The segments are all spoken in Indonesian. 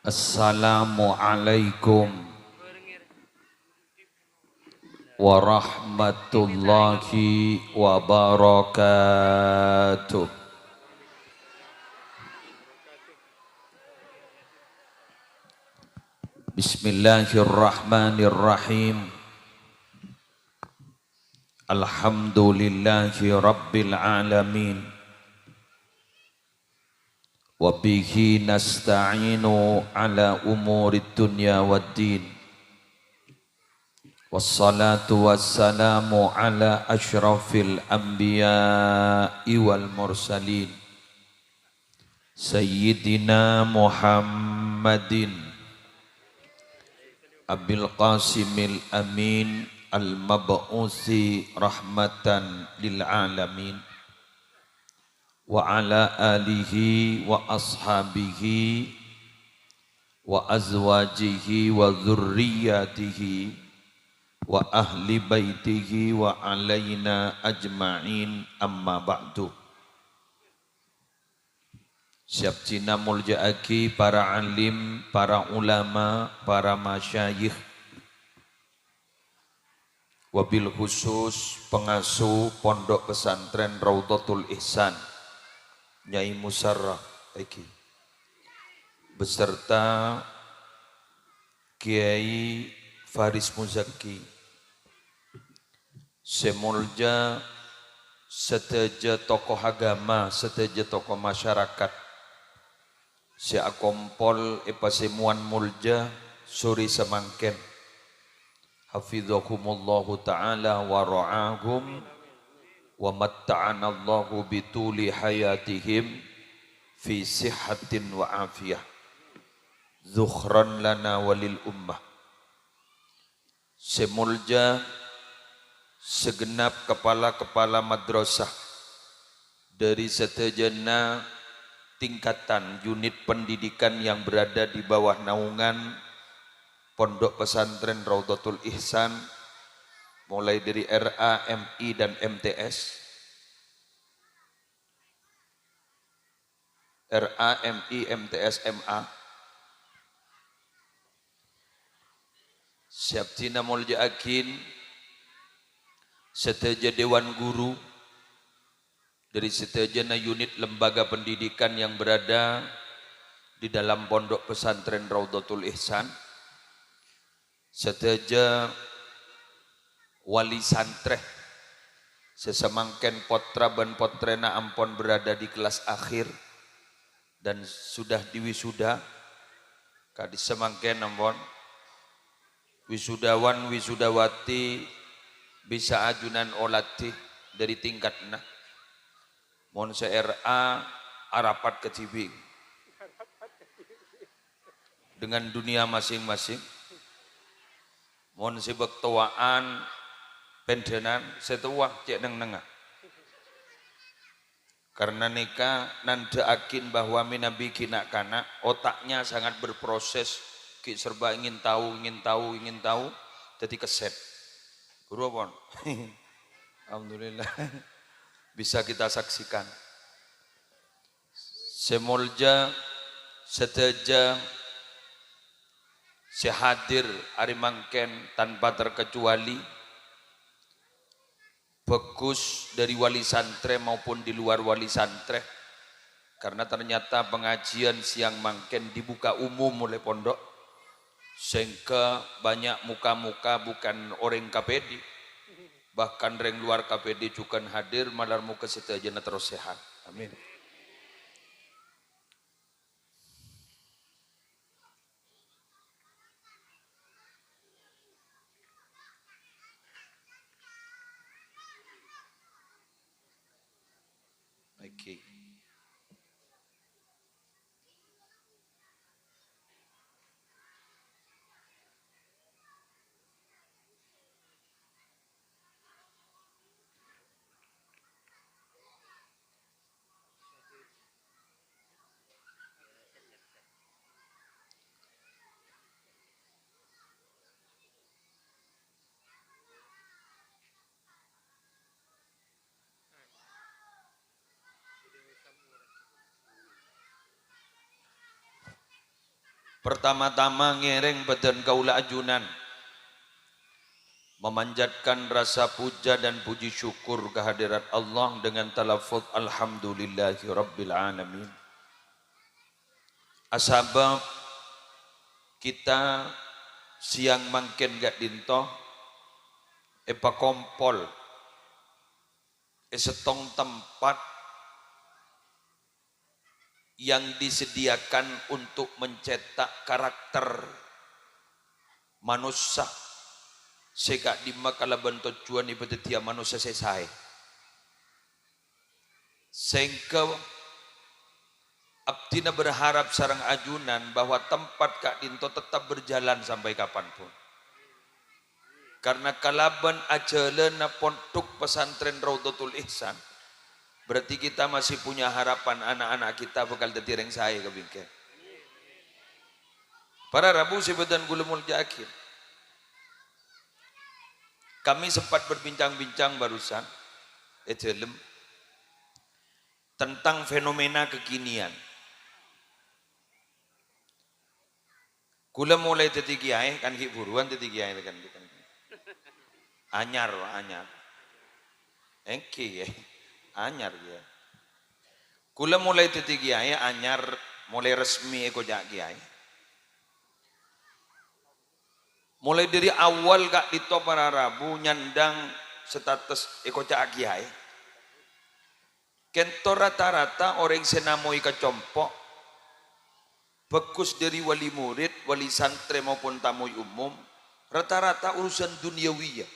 Assalamualaikum warahmatullahi wabarakatuh. Bismillahirrahmanirrahim. Alhamdulillahi rabbil alamin. Wa bihi nasta'inu ala umuri dunya waddin. Wassalatu wassalamu ala ashrafil anbiya'i wal mursalin Sayyidina Muhammadin Abil Qasimil Amin Al-Mab'usi rahmatan lil alamin Wa ala alihi wa ashabihi wa azwajihi wa dhurriyyatihi wa ahli baitihi wa alaina ajma'in amma ba'du. Siap cina muljaaki para alim, para ulama, para masyayikh, wabil khusus pengasuh pondok pesantren Raudhatul Ihsan Nyai Musarraf Eki beserta Kiai Faris Muzaki semulja seteja tokoh agama, seteja tokoh masyarakat, seakompol epasemuan mulja suri semangken, hafidhahumullahu ta'ala wa ra'ahum wa matta'anallahu bituli hayatihim fi sihatin wa afiyah zukhran lana walil ummah. Semulja segenap kepala-kepala madrasah dari seterjana tingkatan unit pendidikan yang berada di bawah naungan Pondok Pesantren Raudhatul Ihsan mulai dari RA, MI dan MTS, RA, MI, MTS, MA. Siap tina mulja akin seteja dewan guru dari setejana unit lembaga pendidikan yang berada di dalam pondok pesantren Raudhatul Ihsan, seteja wali santreh sesemangken potra ban potrena ampon berada di kelas akhir dan sudah diwisuda kadis semangken ampon wisudawan wisudawati bisa ajunan olatih dari tingkat nah mon RA arapat kecibing dengan dunia masing-masing mon sebektuaan pendenan setuah cek neng-nengah karena nikah nandeakin bahwa minabi kina kana otaknya sangat berproses ki serba ingin tahu jadi keset guru pon alhamdulillah bisa kita saksikan semolja seteja sehadir arimangken tanpa terkecuali bagus dari wali santre maupun di luar wali santre karena ternyata pengajian siang mangken dibuka umum oleh pondok sehingga banyak muka-muka bukan orang KPD bahkan orang luar KPD juga hadir malar muka setajana terus sehat amin. Okay. Pertama-tama ngereng badan kaula ajunan, memanjatkan rasa puja dan puji syukur kehadirat Allah dengan talafuz alhamdulillahi rabbil alamin. Asbab kita siang mangken gak dinto epa kompol setong tempat yang disediakan untuk mencetak karakter manusia sehingga di makala bentuk tujuan ibadah dia manusia selesai sehingga abdina berharap sarang ajunan bahwa tempat Kak Dinto tetap berjalan sampai kapanpun, karena kalaban ajalana pondok pesantren Raudhatul Ihsan berarti kita masih punya harapan anak-anak kita bakal jadi reng saya ke bingkai. Para Rabu sebedan gulemul jakir. Kami sempat berbincang-bincang barusan tentang fenomena kekinian. Kula mulai dadi kiai kan ki buruan dadi kiai kan. Anyar. Engki ya. Anyar ya. Kula mulai dadi kiai anyar mulai resmi eko jak kiai. Mulai dari awal Kak Dito para Rabu nyandang status eko jak kiai. Kento rata-rata orang senamoi kecompok bagus dari wali murid, wali santri maupun tamu umum, rata-rata urusan duniawi ya.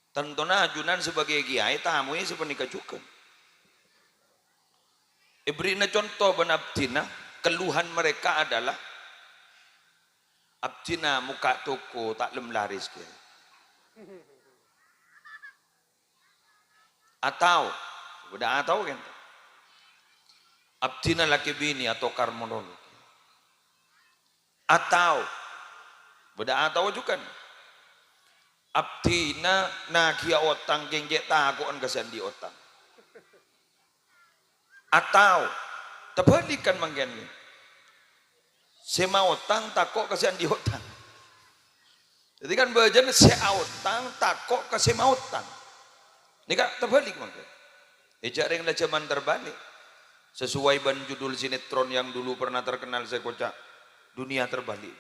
Tentunya ajunan sebagai kiai tamunya seperti kacukan. Ibrina contoh ben abdina, keluhan mereka adalah abdina muka toko tak lem laris kiai. Atau udah atau kan? Abdina laki bini atau karmonologi. Atau beda atau juga. Abdina nagia otang genggek takuan kesan di otang. Atau terbalikan manggen. Sema otang takok kesan di otang. Jadi kan bajan sea otang takok ke sema otang. Ini kan terbalik manggen. Ejak ring zaman terbalik. Sesuai ban judul sinetron yang dulu pernah terkenal saya kocak, dunia terbalik.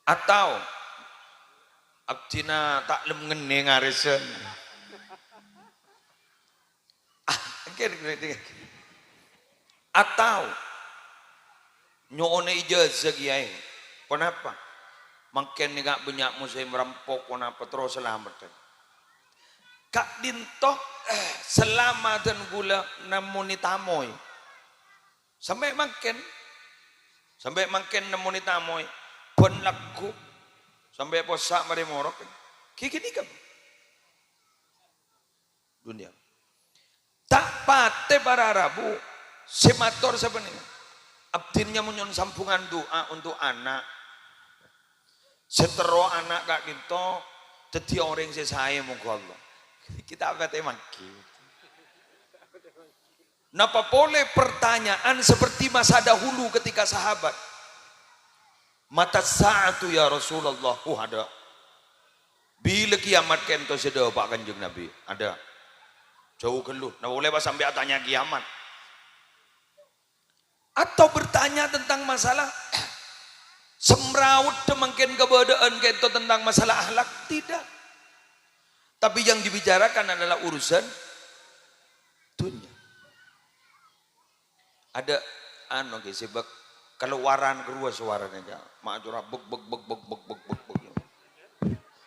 Atau abdina taklem ngene ngaresen. Atau nyone ijazah kiai. Kenapa? Makin gak banyak musim merampok kenapa terus selamat. Kak Dinto selama dan gula namuni tamoy. Sampai makin namuni tamoy. Pun laku sampai posak mari morok kiki nikam dunia tak pate para Rabu semator sebenarnya abdinnya menyon sampungan doa untuk anak setero anak Kak Dinto jadi orang saya monggo Allah kita apa temaki napa boleh pertanyaan seperti masa dahulu ketika sahabat mata saatu ya Rasulullah. Ada. Bila kiamat kento sedih Pak Kanjeng Nabi. Ada. Jauh geluh. Nah boleh pas sampai tanya kiamat. Atau bertanya tentang masalah semrawut demangkin kebodaan kento tentang masalah akhlak. Tidak. Tapi yang dibicarakan adalah urusan dunia. Ada sebab keluaran keluar suaranya aja mak curah bek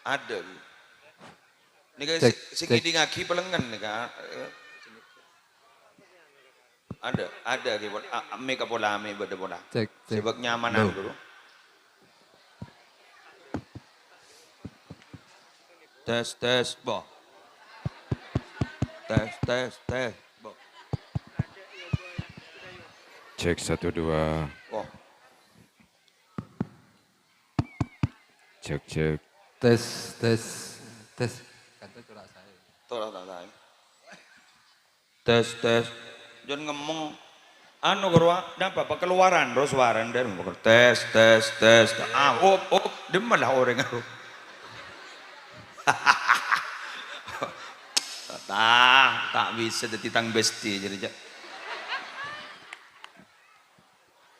ada ini guys segini ngaki pelengan nih kan ada gitu ame kapola ame beda bola sebab nyamanan dulu tes boh tes boh cek 1 2 oh cek Tes. Kata curah saya. tolong tes. Jangan ngomong anu gerwa, napa keluaran ro suaran dan tes. Demen lah orang aku. tak bisa jadi tang besti jadi jak.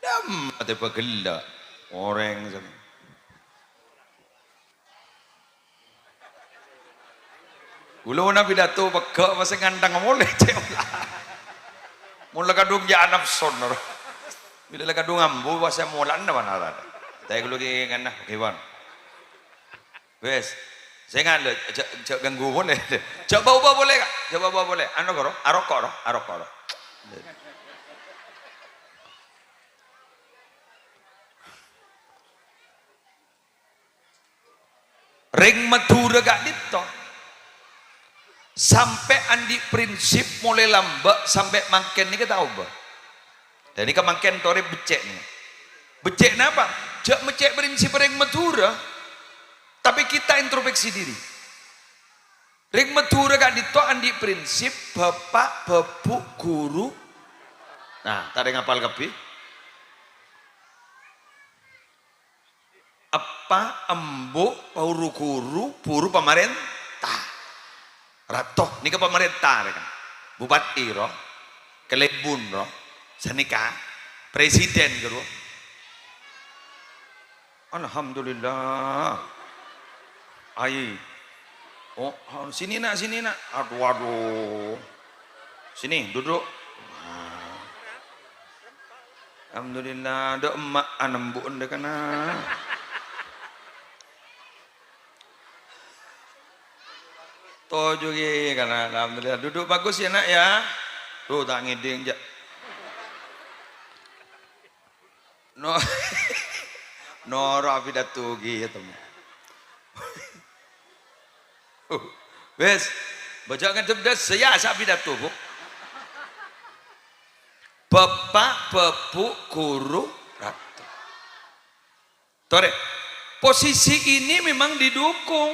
Dam ate pagela orang sama. Ulo na pidato pagka masa ngandang mole cek. Mula kadung ya nafson no. Bila kadung ambu wasa mulan na manara. Tay kulo ki ngana hewan. Wes, saya ngan cek ganggu boleh. Cek bau boleh kak? Cek bau boleh. Anu koro, arok koro. Ring Madura gak dito. Sampai andi prinsip mulai lambat sampai mangken ni kita tahu bah. Dan ini kemangken tore becek nih. Becek napa? Jak becek prinsip ring Madura. Tapi kita introspeksi diri. Ring Madura gak dito andi prinsip bapak, babu, guru. Nah, tadi ngapal kepi. Apa embu, pauru guru, buru pemerintah. Ratoh, ini ke pemerintah kan. Bupati roh, kelebun roh, senika, presiden gitu. Alhamdulillah. Ai. Oh, sini nak. Aduh. Sini, duduk. Alhamdulillah, ada emak anembu anda kana. Toh juga karena alhamdulillah duduk bagus ya nak ya. Tuh tak ngiding jak. No. Nora pidato gitu. Wes, bacakan cerdas saya asal pidato bu. Bapak, babu, guru, ratu. Tore, posisi ini memang didukung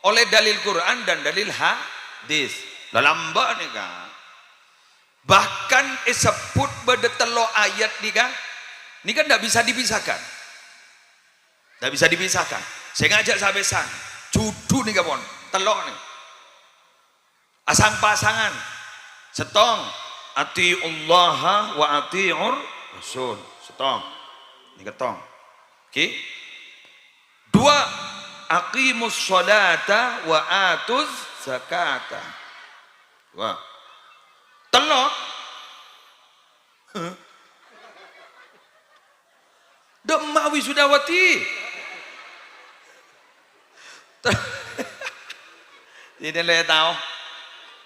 oleh dalil Quran dan dalil hadis. Lalamba nih kan. Bahkan disebut bedetelo ayat nih kan. Ini kan tidak bisa dipisahkan. Tidak bisa dipisahkan. Saya ngajak sampai sang. Judu nih kapon. Telok nih. Asang pasangan. Setong. Atiullaha wa atiur rasul. Setong. Ini ketong. Oke. Dua. Aqimus sholata wa atuz zakata. Wah. Telok. Demawi sudawati. Ini boleh tahu.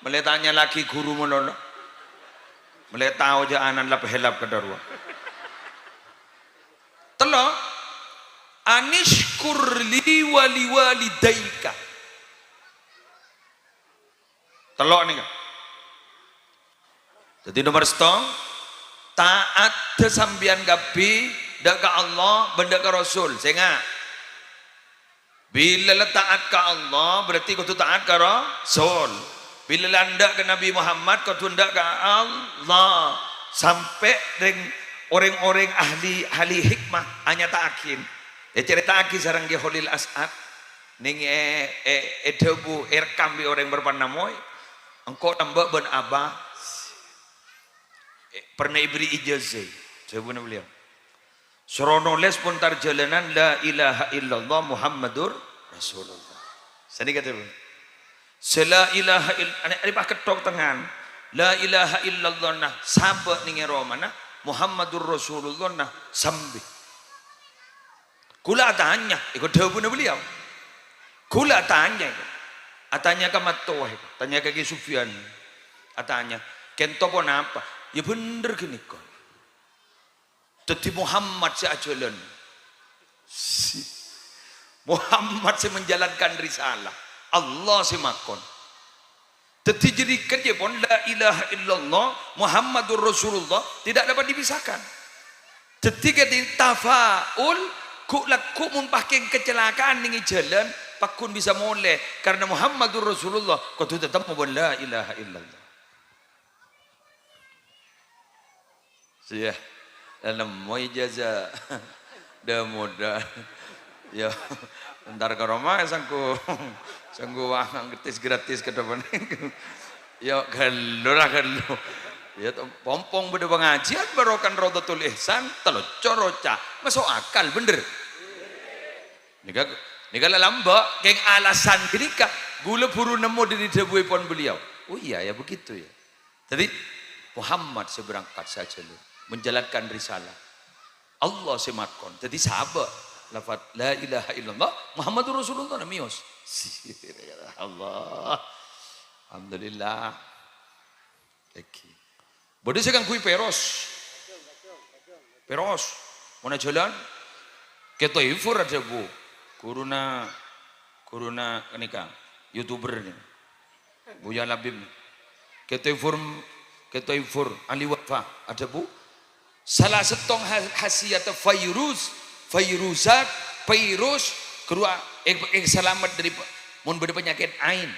Boleh tanya lagi guru menolong. Boleh tahu jangan lap helap ke darwa. Telok. Anishkur li wali walidaika. Telok nih kan. Jadi nomor setong taat kesambian gapi dak ke Allah benda ke Rasul. Sehingga bila taat ke Allah berarti kau taat ke Rasul. Bila landak ke Nabi Muhammad kau tundak ke Allah. Sampai orang-orang ahli hikmah hanya takin. Cerita lagi sarang ke Holil As'ad ning debu erkam bi orang berpanamoy engkau tambah ben abah pernah ibri ijazah sebutnya beliau serono les pun tarjalanan la ilaha illallah Muhammadur Rasulullah sani kata sela ilaha illallah ani pak ketok tangan la ilaha illallah nah sabak ning romana Muhammadur Rasulullah nah sambi kula tanya, ikut debu na beliau. Kula tanya, atanya ke matoh, tanya ke Sufyan, atanya, kento pun apa? Ya bener gini kok. Tetapi Muhammad si ajalan, Muhammad si menjalankan risalah, Allah si makon. Tetapi jadi kerja pun la ilaha illallah Muhammadur Rasulullah tidak dapat dipisahkan. Ketika tafaul ku mumpahkan kecelakaan dengan jalan pakun bisa mulai karena Muhammadur Rasulullah kau tu tetap mau la ilaha illallah Iya. Dalam mau ijazah. Dah mudah. Ya, ntar ke rumah sangku wang gratis ke depan. Ya kalau lah kalau. Ya pompong beda pengajian barokan Rodatul Ihsan telocor roca. Masuk akal bener. Nika lambak keng alasan ketika gula buru nemu di debu pon beliau. Oh iya ya begitu ya. Jadi Muhammad seberangkat saja lu menjalankan risalah. Allah semakon. Jadi sahabat lafaz la ilaha illallah Muhammadur Rasulullah namios. Allah. Alhamdulillah. Oke. Bodoh sekarang kui peros. Peros. Mana jalan? Kita ifur aja bu. Kuruna kenika YouTuber ni. Buya Labib. Kita ifur ahli wafa ada bu. Salah setong hasiat Fairuzat kedua selamat dari mun beda penyakit ain.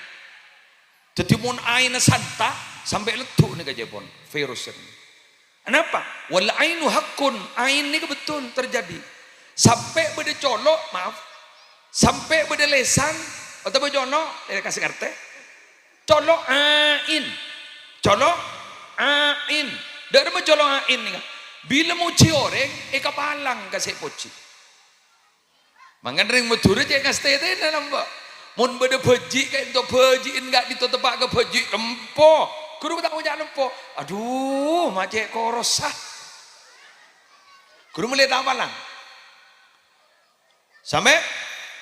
Jadi mun ain santa sampai letup nih kajepon virus ini. Kenapa? Wal ainu hakun, ain ini betul terjadi. Sampai beda colok, maaf. Sampai beda lesan atau beda jono, kasih ngerti. Colok ain. Colok ain. Dari beda colok ain nih. Bila mau cioreng, kapalang kasih poci. Mangan ring medure cek kasih teh dalam mbak. Mun beda beji kayak untuk bejiin enggak ditutup ke beji lempo. Guru tak punya lempo. Aduh, macet korosah. Guru melihat apalang. Sampai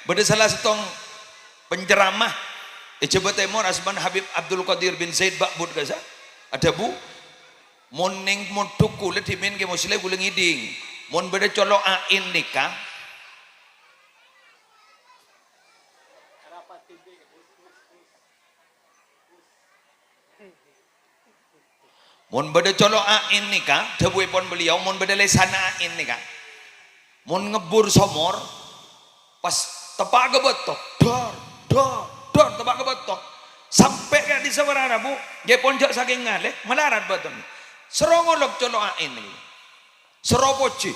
beda salah setong penceramah Jawa Timur Asman Habib Abdul Qadir bin Zaid Bakbud kasa. Ada bu mon ning mon tuku le dimin ke muslim guling iding mon beda colok ain nikah mon beda colok ain nikah dewe pon beliau mon beda lesana ain nikah mon ngebur somor pas tepak ke betok dor tepak ke betok sampai ke di seberana bu dia pon jak saking ngale melarat beton serongolok colok ain ini seropoci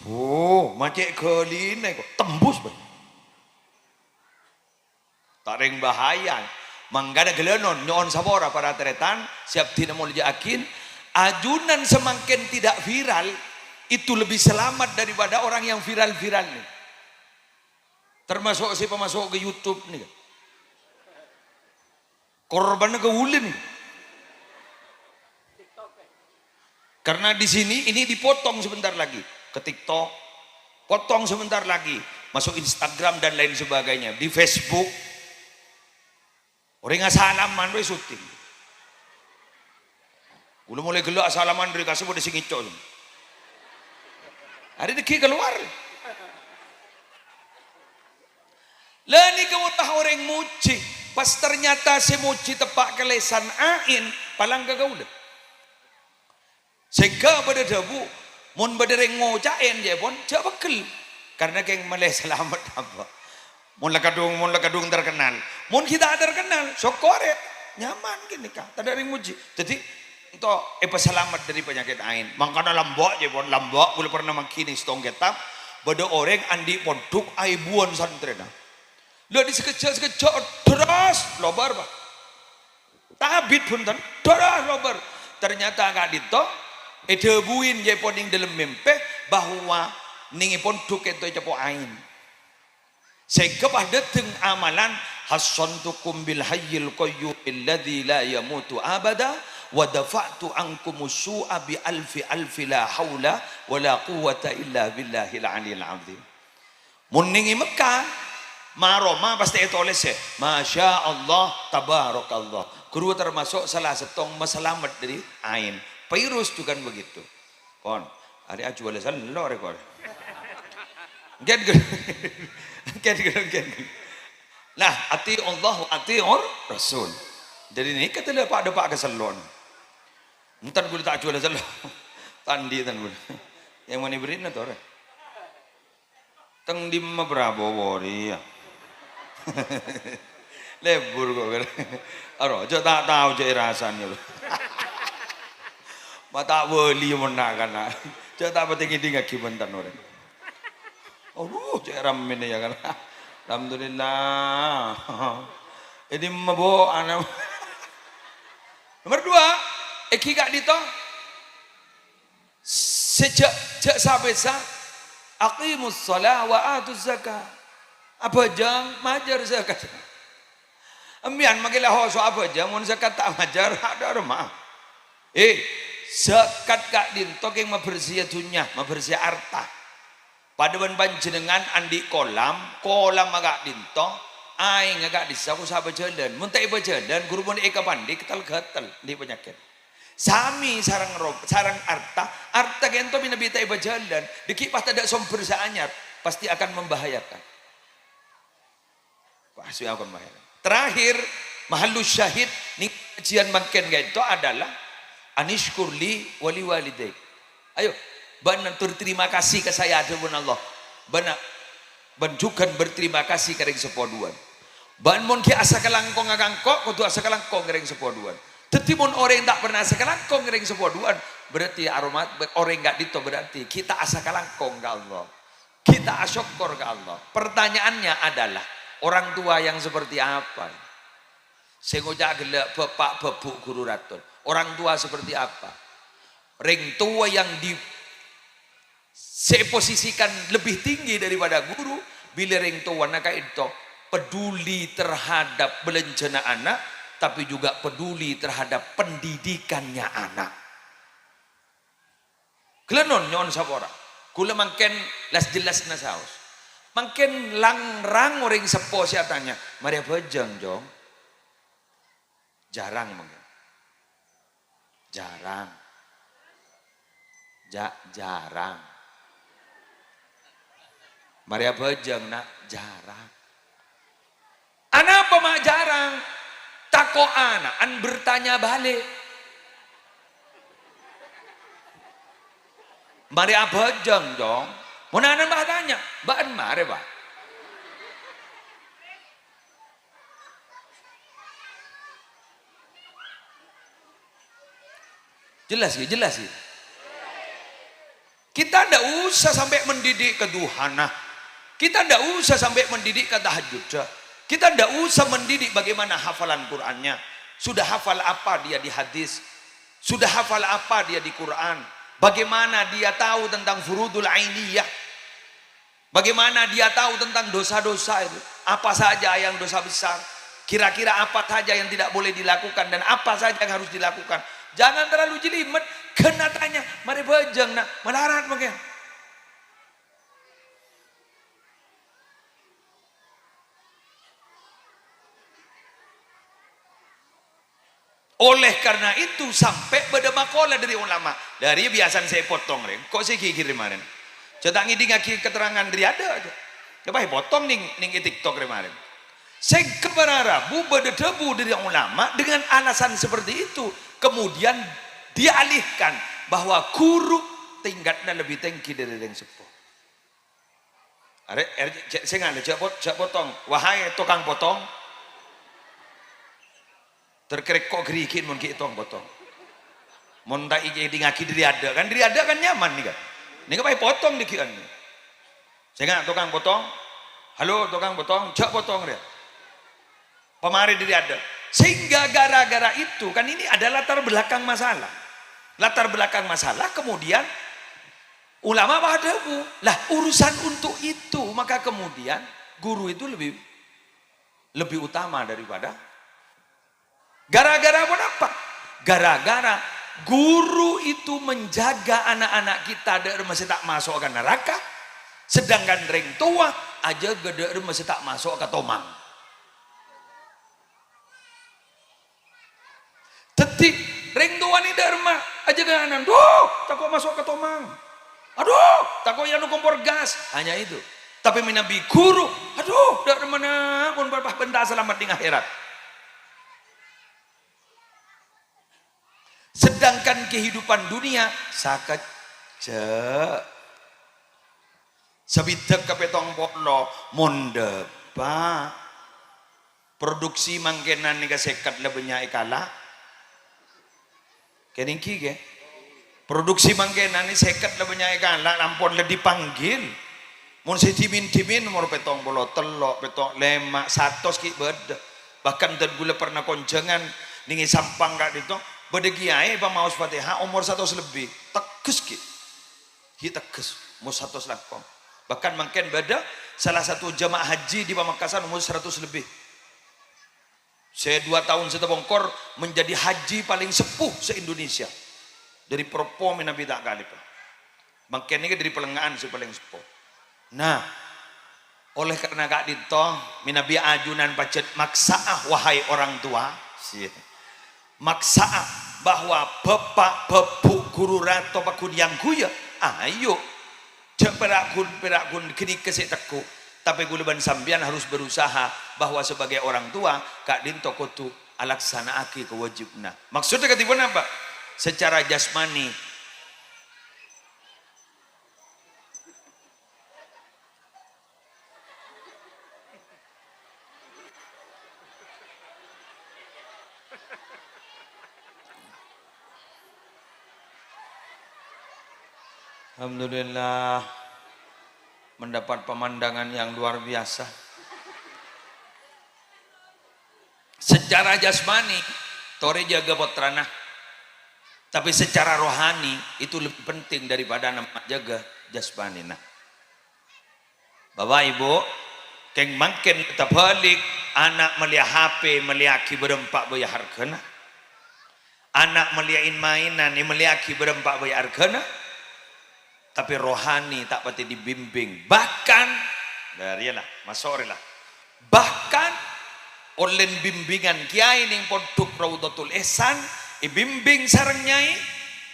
oh macet geline kok tembus ben taring bahaya manggada gelenon nyon sabora para teretan siap tidak mau dijakin ajunan semakin tidak viral itu lebih selamat daripada orang yang viral-viral nih termasuk si pemasuk ke YouTube nih korbannya ke ulin nih. Karena di sini ini dipotong sebentar lagi ke TikTok, potong sebentar lagi masuk Instagram dan lain sebagainya di Facebook. Orang salaman we syuting. Udah mulai gelak salaman dari kasih boleh singicok. Hari deki keluar. Lah ni kamu tahu orang muci, pas ternyata si muci tepak kelesan ain, palang gagaulah. Sehingga pada debu mun bedereng ngocain je pun jak bekel karena keng meleh selamat apa mun lakadung terkenal mun kita terkenal sokore nyaman gini kah tak ada ring muji jadi untuk selamat dari penyakit ain makanya lambok je pun lambok boleh pernah makini stong getap beda orang andi pun duk aibuan santrena lo di sekejap terus lobar pak tabit pun terus lobar ternyata agak ditok debuin je poning dalam mimpi bahwa ningi pon duk itu cepo ain sehingga pada teng amalan hasantukum bil hayyil qayyum alladzi la yamutu abada wa dafa'tu ankum su'a bi alfi la haula wala quwwata illa billahil aliyil azim mun ningi Mekah maroma pasti itu oleh se masya Allah tabarakallah guru termasuk salah setong meselamat dari ain virus juga begitu. Kon, hari aja boleh salah rekor. Get. Nah, ati Allah, ati Rasul. Jadi ini kata dia pak keselon. Entar gue tak jual salah. Tandi tan gue. Yang mana beri na tore. Teng di Prabowo ya. Lebur kok. Aro, jo tak tahu je rasanya. Mata wali menakan. Cek tak penting ini nggak gimana orang. Cek ramen ya kan. Alhamdulillah. Ini mabo anak. Nomor 2, eki gak dito. Sejak sabesa aqimus shalah wa atuz zakah. Apa jang majar zakat. Emian magilah hoso apa jang mun zakat tak majar ada rumah. Zakat gak dinto yang membersih dunia, membersih harta. Paduan panjenengan andi kolam agak dinto, aing agak disaku sahabat jalan. Muntai berjalan, guru pun eka pandi ketal di penyakit. Sami sarang harta gento minabita berjalan. Dikit pas tidak sumber anyar, pasti akan membahayakan. Pasti akan membahayakan. Terakhir, mahalus syahid ni kajian makin gento adalah anishkurli wali walidaik. Ayo, benar terima kasih ke saya adapun Allah. Benar bentukan berterima kasih ke ring sepoduan. Ban mon ki asa kalangkong agangkok kudu asa kalangkong ring sepoduan. Tetimun orang yang tak pernah asa kalangkong ring sepoduan berarti aromat orang enggak dito berarti kita asa kalangkong ke Allah. Kita asyukur ke Allah. Pertanyaannya adalah orang tua yang seperti apa? Sengoja gelak bapak bebuk guru ratun. Orang tua seperti apa? Ring tua yang posisikan lebih tinggi daripada guru. Bila ring tua nak itu peduli terhadap belenjana anak, tapi juga peduli terhadap pendidikannya anak. Kelenon nyon sapora. Kula mangken las jelas na saos. Mangken langrang orang sepo siatanya. Maria bejang jong. Jarang mangken. Jarang. Jarang. Maria bejeng nak jarang. Anak apa mak jarang? Tako anak an bertanya balik. Maria bejeng dong. Mana anak bah tanya? Baan mare bah. Jelas ya. Kita tidak usah sampai mendidik keduhana. Kita tidak usah sampai mendidik ke tahajud. Kita tidak usah mendidik bagaimana hafalan Qur'annya. Sudah hafal apa dia di hadis? Sudah hafal apa dia di Qur'an? Bagaimana dia tahu tentang furudul ainiyah? Bagaimana dia tahu tentang dosa-dosa itu? Apa saja yang dosa besar? Kira-kira apa saja yang tidak boleh dilakukan dan apa saja yang harus dilakukan? Jangan terlalu jelimet, kena tanya, mari bejeng nak, melarat mungkin. Oleh karena itu sampai pada makola dari ulama. Dari biasa saya potong ren, kok saya kikir kemarin. Cetak ngidi ngaki keterangan dari ada aja. Coba potong ning TikTok kemarin. Saya keberara bu berdebu dari ulama dengan alasan seperti itu. Kemudian dia alihkan bahwa guru tingkatnya lebih tinggi dari yang sepuh. Saya nggak ada potong. Wahai tukang potong, terkerek kok gerikin mun kitong potong. Mun tak iki ngaki diri ada kan nyaman nih kan. Ini kan potong dikian. Saya nggak tukang potong. Halo tukang potong, jak potong dia. Pemari diri ada. Sehingga gara-gara itu kan ini ada latar belakang masalah. Latar belakang masalah kemudian ulama badabu. Lah urusan untuk itu maka kemudian guru itu lebih utama daripada gara-gara apa? Gara-gara guru itu menjaga anak-anak kita dari masih tak masuk ke neraka. Sedangkan ring tua aja gede masih tak masuk ke tomang. Tetik ring tua ni derma aja kanan. Duh, takut masuk ke tomang. Aduh, takut yang kompor gas. Hanya itu. Tapi minabi guru, aduh, dari mana pun berpah benda selamat di akhirat. Sedangkan kehidupan dunia sakit sebitek kepetong poklo mondepa produksi mangkenan nika sekat lebihnya ikala keningki ke Produksi mangkena ni seket lah banyak kan, lah lampon lah dipanggil. Mun si timin nomor petong bolo telok, petong lemak, satu sikit beda. Bahkan dan gula pernah konjangan, ningi sampang kak itu, beda kiai pak maus fatihah umur 100 lebih, teges kit, teges, umur 100 lakong. Bahkan mungkin beda, salah satu jamaah haji di Pamekasan umur 100 lebih. Saya 2 tahun setebongkor menjadi haji paling sepuh se-Indonesia. Dari Propo Minabi tak kali pak. Mungkin ini dari Pelengahan si paling sepuh. Nah, oleh karena kak dito Minabi ajunan pacet maksaah wahai orang tua. Maksaah bahwa bapak bepu guru rato pakun yang guya. Ayo, perakun kini kesek teku. Tapi guluban sambian harus berusaha bahwa sebagai orang tua kak dinto kutu alaksana aki kewajibna. Maksudnya ketipuan apa? Secara jasmani. Alhamdulillah mendapat pemandangan yang luar biasa. Secara jasmani tore jaga potranah. Tapi secara rohani itu lebih penting daripada nama jaga jasmani. Nah, Bapak Ibu, keng makin terbalik anak melihat HP meliaki berempat bayar hargana. Anak melihatin mainan ini meliaki berempat bayar hargana. Tapi rohani tak pati dibimbing. Bahkan darilah masorilah. Bahkan oleh bimbingan kiai ning pondok Raudatul Ihsan ibimbing sareng nyai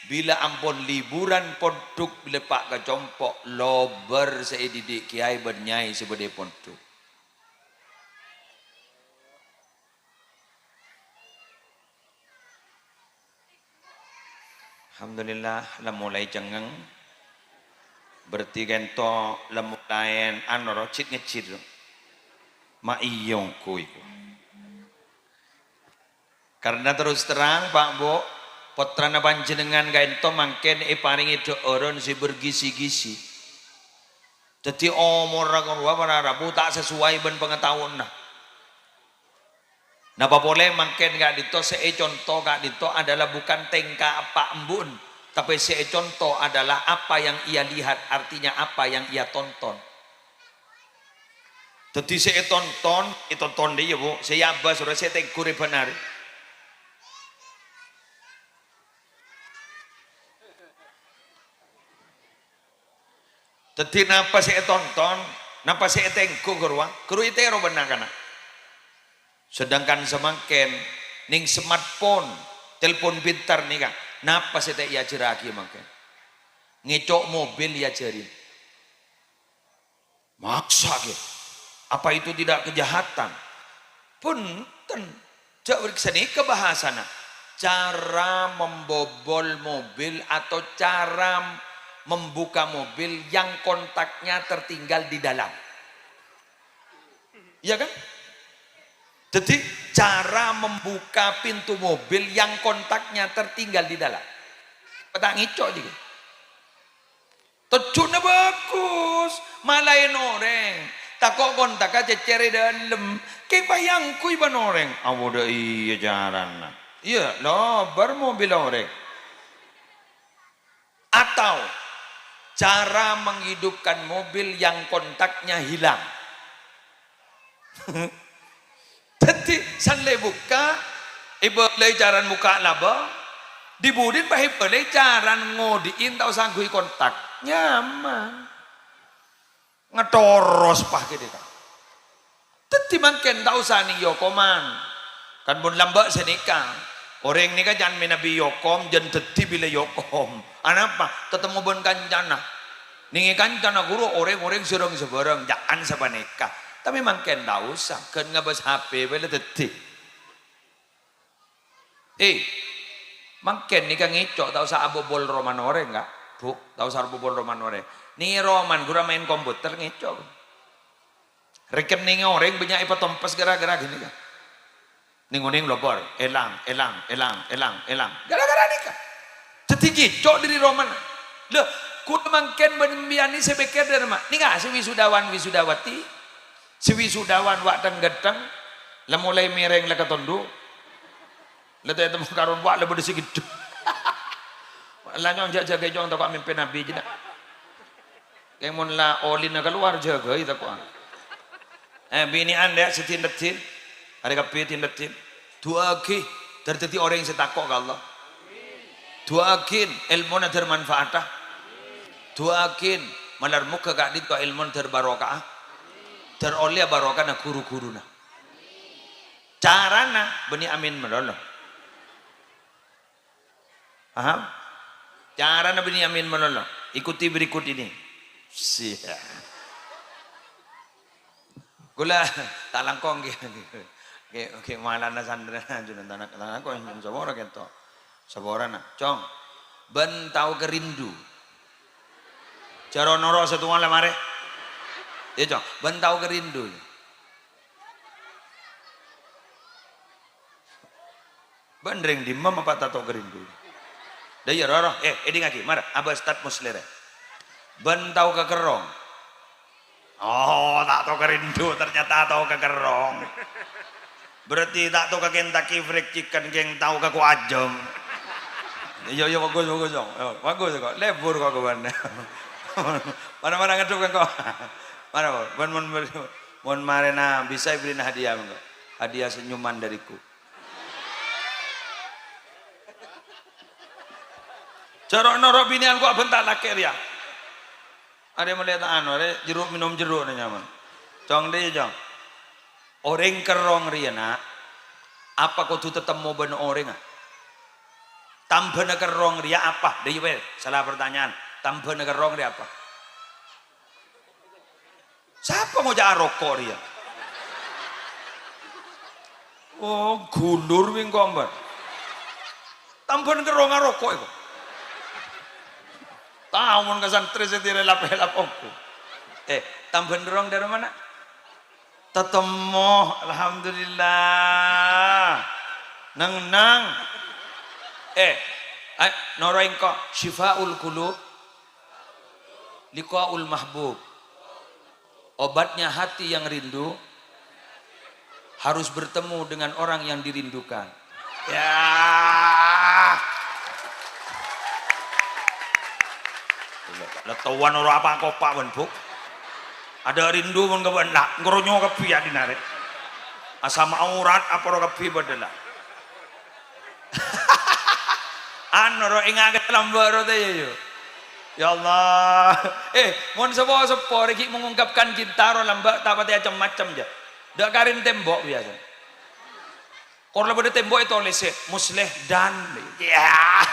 bila ampun liburan pondok bila pak kacompok lober saya didik kiai bernyai sebagai pondok. Alhamdulillah lah mulai cengeng berarti gento lah mulai anorocit ngecit ma iyong kuiku. Karena terus terang Pak Bo, potrana panjenengan gaento mangken paring itu orang si bergisi-gisi. Jadi umur ragon para rabu tak sesuai ben pengetahuan nah. Napa boleh mangken gak dito contoh gak dito adalah bukan tengka apa embun, tapi contoh adalah apa yang ia lihat, artinya apa yang ia tonton. Jadi tonton dia Bu, saya abah sudah saya tegur benar. Jadi napa saya tonton, napa saya tengku keruang, keru itu ero benar kana. Sedangkan semakin ning smartphone, telepon pintar nih kan, napa saya tak ajaraki makin, ngecok mobil ya jari, maksa gitu. Apa itu tidak kejahatan? Punten, cak berkesani kebahasana, cara membobol mobil atau cara membuka mobil yang kontaknya tertinggal di dalam. Iya kan? Jadi cara membuka pintu mobil yang kontaknya tertinggal di dalam. Petang ngicok juga. Tejuna bagus, malain orang. Takok kontak aja cari dalam. Kayak bayangku iban orang. Awo iya jalan. Iya, lo bermobil orang. Atau cara menghidupkan mobil yang kontaknya hilang. Jadi sanle buka, ibu lay jaran buka laba, dibudin pahi lay jaran ngodiin tau sanggui kontak nyaman, ngetoros pah gitu. Jadi makin tau sani yokoman, kan bun lambak senika. Orang ni kan jangan menabi yokom, jangan teti bila yokom. Anapa? Ketemu bon kancana. Ningi kancana guru orang-orang serong sebarang, jangan sabaneka. Tapi makin tak usah, kan ngabas HP bila teti. Makin ni kan ngicok, tak usah abobol roman orang enggak? Bu, tak usah abobol roman orang. Ni roman guru main komputer ngicok. Rekening orang banyak ipatompas gara-gara gini kan. Ninguning lobor, elang. Gara-gara nikah. Setiki cok diri roman. Loh, ku mangken benembiani sebekir dari mak. Ni gak si wisudawan wisudawati. Si wisudawan wak gedang. Lah mulai mireng lah ketondu. Lah temu karun wak lah berdesi gitu. Lah nyong jaga nyong tak mimpi nabi je nak. Kayak mun lah olin keluar jaga itu kok. Bini anda setindatin. Ada kapi tindatin. Tuaki terjadi orang yang setakok ke Allah. Tuakin ilmu na termanfaatah. Tuakin malar muka kak dit ko ilmu terbarokah. Teroleh barokah na guru-guru na. Carana bani amin melolo. Paham? Carana bani amin melolo. Ikuti berikut ini. Siap. Gula talangkong ke malana sandra junan tanah ko yang sabora kento. Sabora na. Cong. Ben tau kerindu. Cara noro satu malam mare. Ya cong, ben tau kerindu. Bandreng di mama apa tato kerindu. Daya roro, ini ngaki, mara, abah start muslere. Ben tau kekerong. Oh, tak tau kerindu, ternyata tau kekerong. Berarti tak tau ke Kentucky Fried Chicken, geng tau ke ku ajam. Iya bagus dong. Bagus kok. Lebur kok kawan. Mana ngeduk kan kok. Mana mon marena bisa beliin hadiah enggak? Hadiah senyuman dariku. Cara noro binian kok bentak laker ya. Ada melihat ada jeruk minum jeruk nyaman. Cong deh cong. Orang kerong riana. Apa kau tu tetemu ben orang ah? Tambah kerong ria apa? Deh salah pertanyaan. Tambah kerong ria apa? Siapa mau jadi rokok ria? Oh, gulur wing kombat. Tambah kerong rokok itu. Tahu mon kesan tres itu relap aku. Tambah kerong dari mana? Tetemu, alhamdulillah. Nang. Noroing ko syifaul qulub liqaul mahbub. Obatnya hati yang rindu harus bertemu dengan orang yang dirindukan. Ya. Letawan ora apa kok Pak Wenbuk. Ada rindu mun keban lah ngronyo kepi ya dinare. Asam aurat apa ora kepi badala. Ro ingat lambar teh yo. Ya Allah. Mon sepo iki mengungkapkan cinta ro lambak tak pati macam-macam aja. Dak karin tembok biasa. Kalau pada tembok itu oleh musleh dan ya.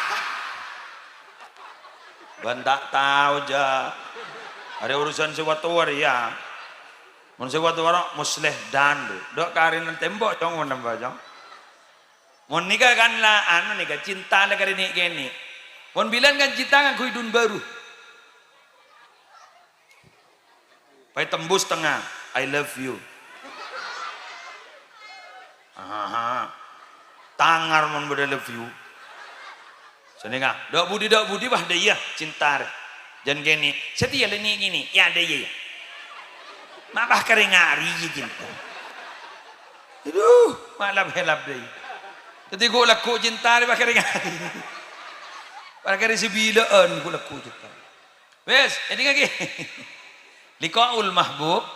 Bantak tahu aja. Ada urusan sesuatu ya. Mon sesuatu musleh dan dak karin tembok dong menambah jong. Mon nikah kan lah nikah cinta lah kari gini. Mon bilang kan cinta kan kuidun baru. Pai tembus tengah. I love you. Tangar mon beda love you. Senengah. Dok budi bah dia cinta. Jangan gini. Setia leni gini. Ya ada ya. Mabah kari ngari cinta. Aduh, malam helap deh. Jadi gue laku cinta ni pakai ringan. Pakai sebilaan gue laku cinta. Wes, ini lagi. Liqaul mahbub.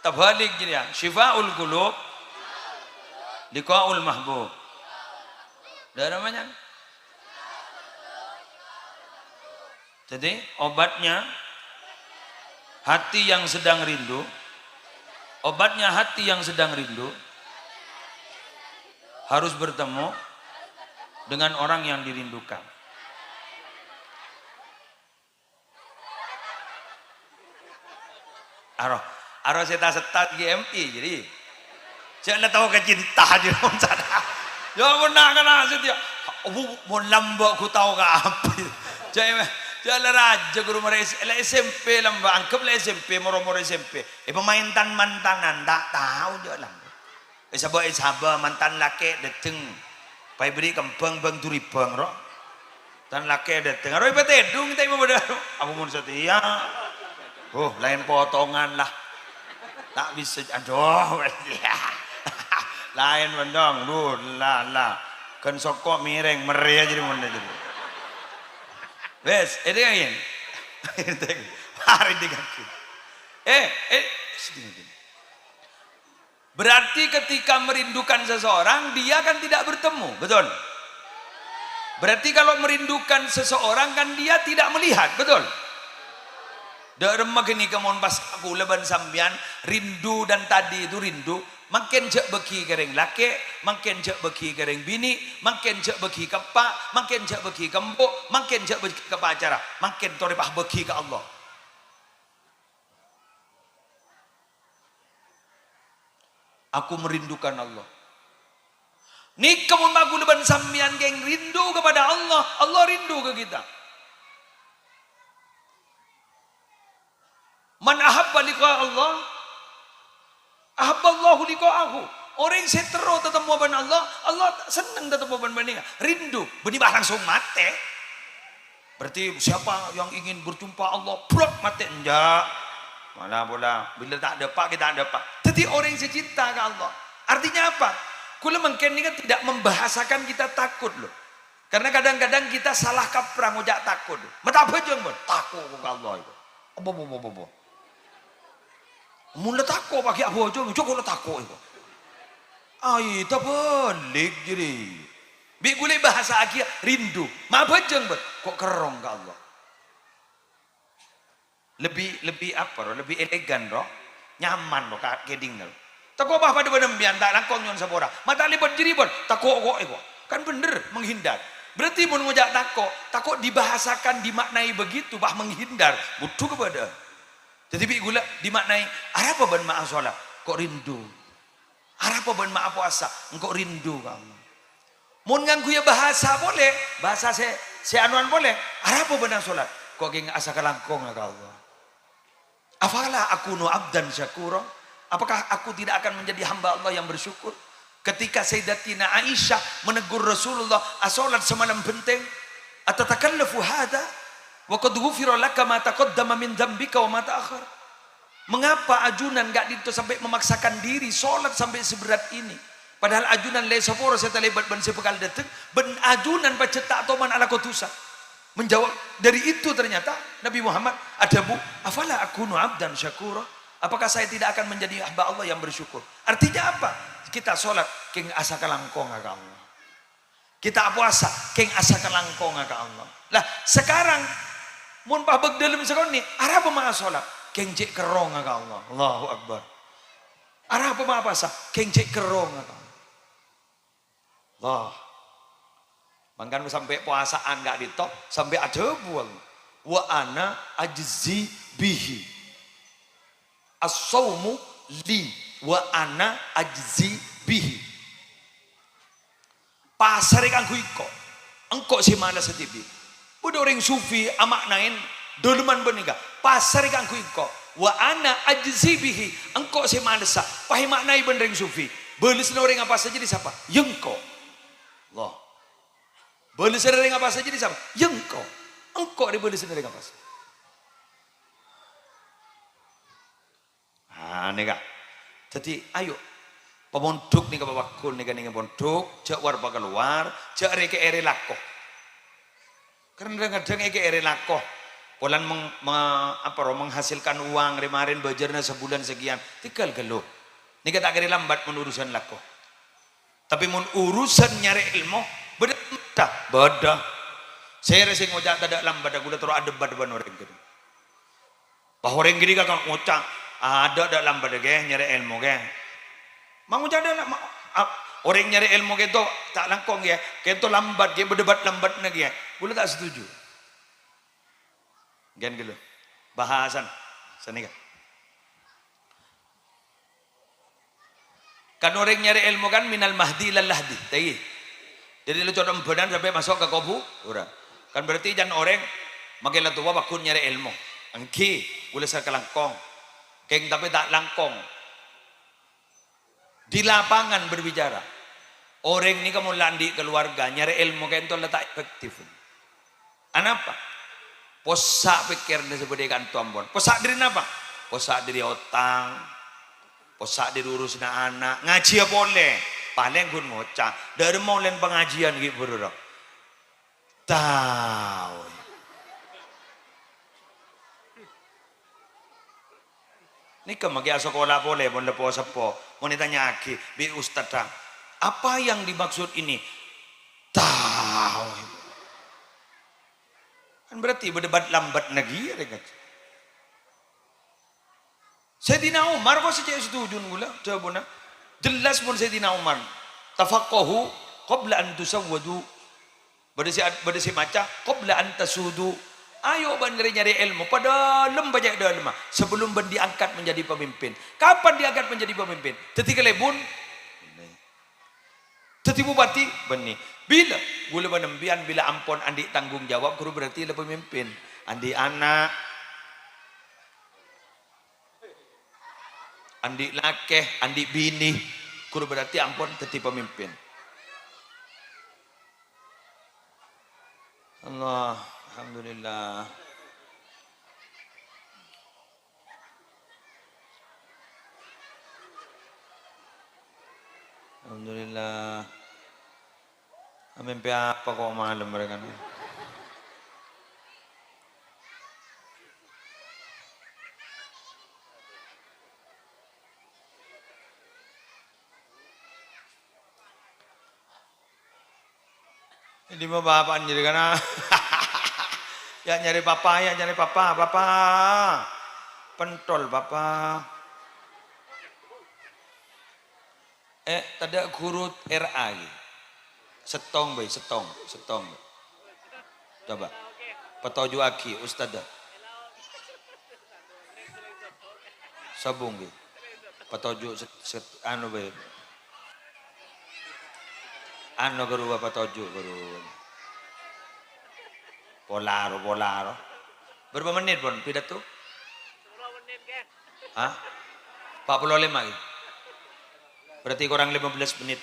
Terbalik gini ya. Syifaul qulub. Liqaul mahbub. Dah namanya. Jadi obatnya hati yang sedang rindu. Obatnya hati yang sedang rindu harus bertemu dengan orang yang dirindukan. Aro saya setat GMI jadi saya tahu kecinta aja sana. Ya benar kan dia. Mau lambak ku tahu ke apa. Jalan raja guru mereka SMP lambak angkep lah SMP moro-moro SMP. Pemain mantanan tak tahu jalan. Isaba mantan laki dateng. Pai beri kembang bang turi bang roh. Tan laki dateng. Roy petedung kita mau berdarah. Aku mau setia. Oh lain potongan lah. Tak bisa aduh. Lain mendong. Duh lah. Kan sokok mireng meriah jadi mana jadi. Wes, itu yang hari dikaki. Sedih. Berarti ketika merindukan seseorang, dia kan tidak bertemu, betul? Berarti kalau merindukan seseorang kan dia tidak melihat, betul? Dak remah gini kemon pas aku leban sambian rindu dan tadi itu rindu. Makin cek beki kering laki, makin cek beki kering bini, makin cek beki kepak, makin cek beki kembuk, makin cek beki ke pacara, makin toripah beki ke Allah. Aku merindukan Allah. Ni kamu bagu leban sambian geng rindu kepada Allah, Allah rindu ke kita. Man ahabba liqa Allah, ahabballahu liqa'ahu. Orang setero tetap ban Allah, Allah senang tetap ban bandingan. Rindu, benih langsung mati. Berarti siapa yang ingin berjumpa Allah, blok mati enggak. Malah bola, bila tak ada pak kita ada pak. Jadi orang yang cinta ke Allah. Artinya apa? Kula mungkin ini kan tidak membahasakan kita takut loh. Karena kadang-kadang kita salah kaprah ngojak takut. Mata apa jeng bon? Takut ke Allah itu. Apa. Mula takut pakai apa aja, cukup lo takut itu. Ay, tak balik jadi. Bigule bahasa akhir rindu. Ma bajeng bet, kok kerong ke Allah. Lebih apa? Lebih elegan roh, nyaman roh kak keding roh. Takut apa pada benembian tak langkong nyon sabora. Mata libat jiribon, takut kok itu. Kan bener menghindar. Berarti mau ngajak takut dibahasakan dimaknai begitu, bah menghindar, butuh kepada. Jadi gula dimaknai arah apa ban maaf sholat kok rindu, arah apa ban maaf puasa engkau rindu kamu. Mun nganggu ya bahasa boleh, bahasa se anuan boleh, arah apa ban sholat kok geng asa kalangkong ka Allah. Afala aku nu abdan syakura, apakah aku tidak akan menjadi hamba Allah yang bersyukur? Ketika Sayyidatina Aisyah menegur Rasulullah, asolat semalam penting, atatakallafu hada? Wa qad ghufira laka ma taqaddama min dzambika wa ma ta'akhkhar. Mengapa ajunan enggak itu sampai memaksakan diri salat sampai seberat ini? Padahal ajunan le saforo saya lebat ban sepekal detik, ben ajunan pacetak toman ala kotusa. Menjawab dari itu ternyata Nabi Muhammad adabu afala akunu abdan syakura? Apakah saya tidak akan menjadi hamba Allah yang bersyukur? Artinya apa? Kita salat king asa kalangkong ka Allah. Kita puasa king asa kalangkong ka Allah. Lah sekarang mun pabeg dalam sekon ni arah apa maa sholat keng cek kerong ka Allah. Allahu Akbar. Arah apa maa puasa keng cek kerong ka Allah. Allah. Mangkan sampai puasaan gak ditop sampai ada buang. Wa ana ajzi bihi. As-sawmu li wa ana ajzi bihi. Pasar kanggo iko. Engkau si mana setibi. Udah orang sufi amaknain doluman benika pasar kanggo iko wa ana ajzi bihi engkau si manesa pahi maknai bener yang sufi beuleus orang apa saja di siapa yengko Allah beuleus orang apa saja di siapa yengko engkau di beuleus orang apa saja nika jadi ayo pemondok nika babakul nika pondok jak war bakal luar jak reke ere lakoh. Karena kadang-kadang eke ere lakoh polan menghasilkan uang kemarin bajarnya sebulan sekian tinggal geluh ini tak kira lambat menurusan lakoh tapi mun urusan nyari ilmu beda saya rasa ngocak tidak lambat aku udah terus ada badan orang gitu bahwa orang gini kakak ngocak ada lambat deh nyari ilmu ke mau ngocak ada orang nyari ilmu gitu tak langkong ya gitu lambat dia berdebat lambat lagi ya boleh tak setuju gen gitu bahasan sana kan orang nyari ilmu kan minal mahdi ilal lahdi tadi jadi lu coba benar sampai masuk ke kubu orang kan berarti jangan orang makin lah tua bakun nyari ilmu angki boleh saya kelangkong keng tapi tak langkong Di lapangan berbicara. Orang ini kamu landi keluarga, nyari ilmu kayak itu letak efektif. Anapa? Posak pikir dia sebagai kantu ambon. Posak diri apa? Posak diri otang. Posak diri urus anak. Ngaji ya boleh. Paling gun ngocah. Dari mau len pengajian gitu bro. Tahu. Ini kemagi sekolah boleh, boleh lepo sepo. Mau ditanya lagi, bi ustad apa yang dimaksud ini? Tahu. Kan berarti berdebat lambat lagi ya kan. Sayyidina Umar kok sejak setuju gula jawabnya. Jelas pun Sayyidina Umar. Tafaqahu qabla an tusawwadu. Berdesi maca qabla an tasudu. Ayo nyari ilmu pada lembaja dalam sebelum diangkat menjadi pemimpin. Kapan diangkat menjadi pemimpin? Ketika lebun Teti bupati benih. Bila gula menembian bila ampon andi tanggung jawab guru berarti le pemimpin. Andi anak, andi lakeh, andi bini, guru berarti ampon teti pemimpin. Allah, alhamdulillah. Alhamdulillah. Mimpi apa kok malam mereka nih? Ini mau bapak jadi karena ya nyari papa, ya nyari papa, papa pentol papa. Tadi guru RA gitu. Setong bay, setong. Coba. Petoju aki ustadzah. Sabung gitu. Petoju anu bay. Anu guru petoju guru. Polaro. Berapa menit pun pidato? 10 menit kan? Hah? 45 gitu. Berarti kurang 15 menit.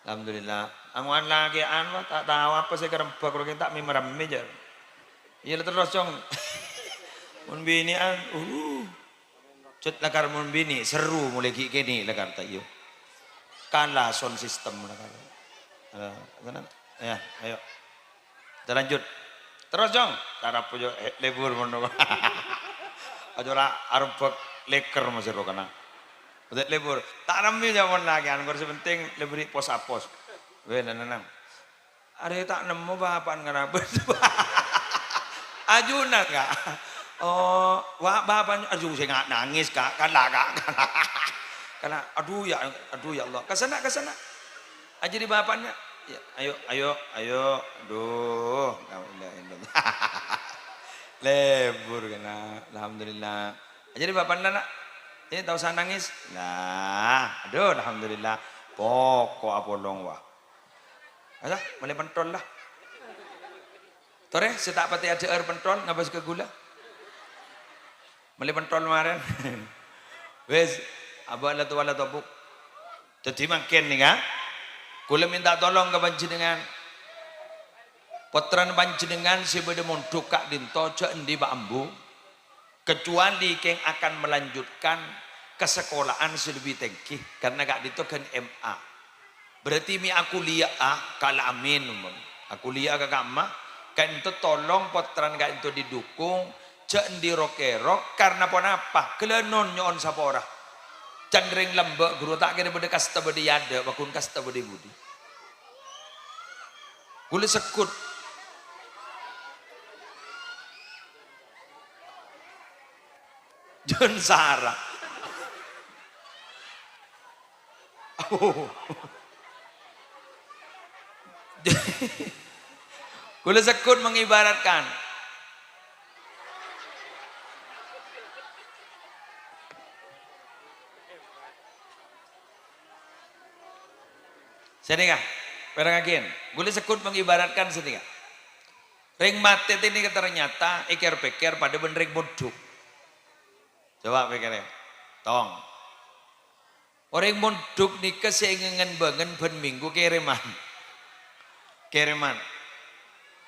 Alhamdulillah. Amuan lagi tak tahu apa sih kerembak kalau kita merem aja. Iya terus dong. Mun bini cut lakar mun bini seru mulai gini lakar tak yo. Kanlah sound system lakar. Ya, ayo. Kita lanjut. Terus dong. Tarap pujo lebur mono. Ajora arbek leker masih rokana. Betul lebur. Tak nami zaman lagi. Anggur sepenting leburi pos apos. Weh nanang. Ada tak nemu bapak ngarap. Ajuna kak. Oh, wah bapak aduh saya nggak nangis kak. Kalah kak. Karena aduh ya Allah. Kesana. Aja di bapaknya. Ya, ayo. Aduh, lebur kena. Alhamdulillah. Jadi bapak nak, ini tahu saya nangis. Nah, aduh, alhamdulillah. Pokok apolong wah. Ada, mulai pentol lah. Tore, setak pati ada air pentol, ngabas ke gula. Mulai pentol kemarin. Wes, abah lah tuala topuk. Jadi makin nih kan? Kula minta tolong ke panjenengan. Potran panjenengan sebeda mondok kak dinto endi Pak Ambu. Kecuali keng akan melanjutkan ke sekolahan lebih tinggi karena kak dinto kan MA. Berarti mi aku liya kala amin. Aku liya ke kamma kan itu tolong potran kak itu didukung endi rokerok karena pon apa? Kelenon nyon sapora. Candring lembek guru tak kira beda kasta beda yada bakun kasta beda budi gula sekut John Sarah gula sekut mengibaratkan Sedengah, Perangkakin, gue sekut mengibaratkan sedikit. Ring mati ini ternyata ikir-pikir pada benerik muduk. Coba pikirnya, tong. Orang muduk nikah seingingan banget ben minggu kiriman. Kiriman.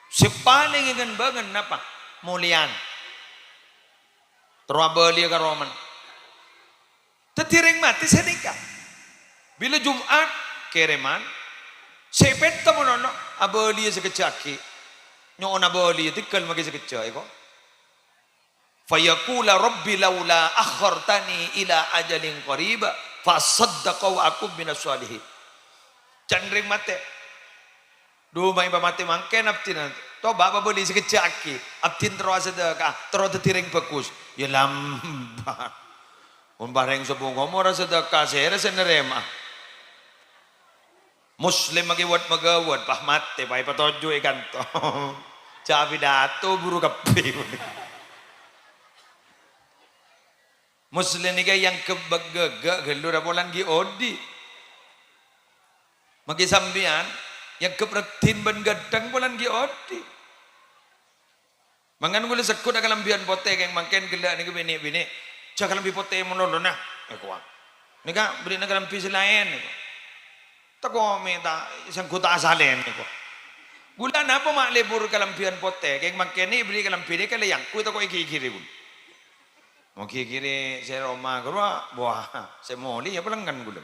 Si paling ingin banget apa? Mulian. Terwabali ke Roman. Tetiring mati senikah. Bila Jumat kiriman. Sepet temono abali sekecaki. Nyon abali tikal magi sekecak iko. Fayaqula rabbi laula akhartani ila ajalin qariba fasaddaqa wa akun minas solihin. Candring mate. Duh mai mate mangke naptin. Toba abali sekecaki. Abtin terus sedekah, terus tetiring bagus. Ya lambat. Mun bareng sebung ngomor sedekah sere senerema. Muslim magiwat magawat pahmate pai patojo ikan to. Cabi dato buru kape. Muslim ni yang kebagaga gelur apolan gi odi. Magi sambian yang kepretin ben gadang polan gi odi. Mangan gule sekut akalam bian pote yang mangken gelak ni bini-bini. Cakalam bi pote monolon nah. Eko. Nika beri nagalam pi selain eko. Tako minta isang kuta asalen ko. Gula na po maklibur kalampian pote kay magkeni beli kalampi kay yang ku tako ikikiri bun. Mo kikiri si Roma gura buah se moli ya pelanggan gula.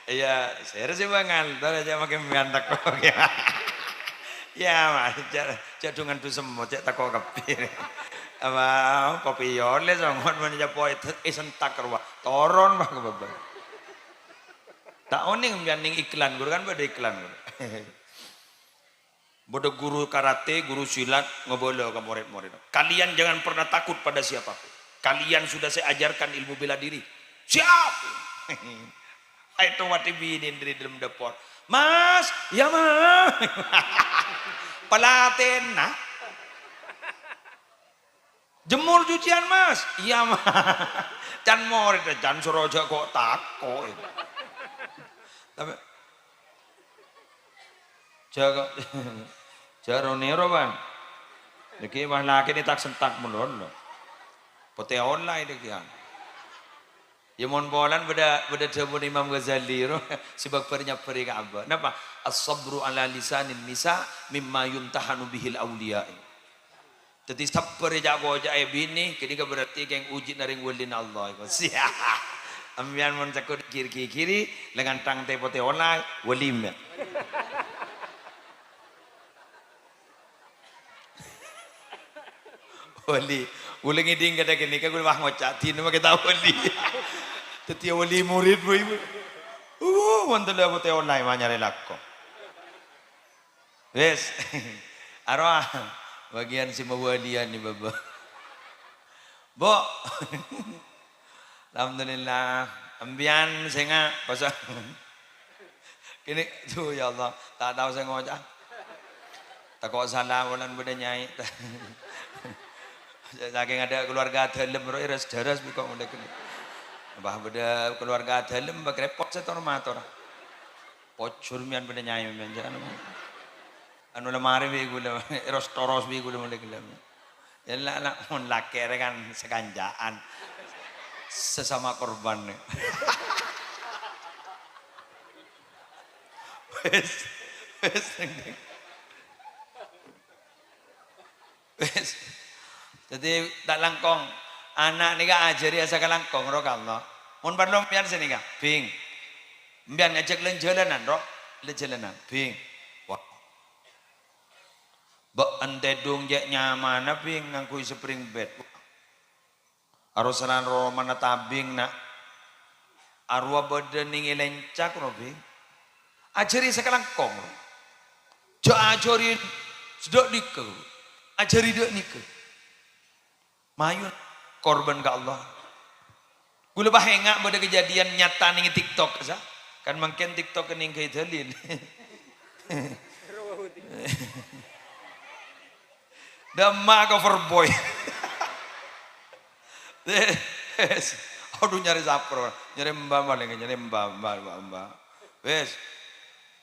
Ya saya si bangal tara aja makin miantak ko. Ya mas jadungan tu semut cek tako kapir. Apa kopi yole sangon menja poet isentak kerwa toron mah kebaba. Tak oning bianing iklan guru kan pada iklan guru. Bodoh guru karate, guru silat ngobolo ke murid-murid. Kalian jangan pernah takut pada siapapun. Kalian sudah saya ajarkan ilmu bela diri. Siap. Itu mati binin dari dalam dapur. Mas, ya mas. Pelaten nah. Jemur cucian mas, iya mas. Can murid, can suroja kok tako. Tapi jaga jaronero ban. Lagi mah laki ni tak sentak mulon. Pote online dia kian. Ya mon bolan beda jabun Imam Ghazali ro sebab pernya peri ka abah. Napa? As-sabru ala lisanin nisa mimma yumtahanu bihil awliya. Jadi sabar jago aja bini, kini ke berarti yang uji naring walin Allah. Siap. Ambian mon cakut kiri, lengan tang te pote online walim. Wali, ulang iding kada kini kagul mah ngocak, tino kita wali. Teti wali murid boy. Mantul dah pote online mah nyari lakko. Wes, arwah. Bagian si mawalian ni baba. Bo. Alhamdulillah. Ambian saya nga pasal. Kini tu ya Allah. Tak tahu saya ngocak. Tak kau salah walan benda nyai. Saking ada keluarga dalam roh iras daras bikong udah kini. Bah beda keluarga dalam bak repot setor mator. Pocur mian benda nyai mian jangan. Anu lemari bi gula eros toros bi gula mulai gula. Yalla lah mun laker kan sekanjaan sesama korban. Wes. Jadi tak langkong anak ni ka ajari asa ka langkong ro Allah. Mun parlom pian sini ka bing. Mbian ngajak len jalanan ro, len jalanan bing. Ba ante dong je nyaman ping ngangkui spring bed. Arosanan romana tabing na arwa badening elencak no bing. Ajari sakalang kong. Jo ajari sedok nikel. Ajari dek nikel. Mayun korban ke Allah. Gula bahengak pada kejadian nyata ning TikTok sa. Kan mungkin TikTok ning kait halin. Dama cover boy. Aduh nyari sapro, nyari mbak paling nyari mbak. Wes,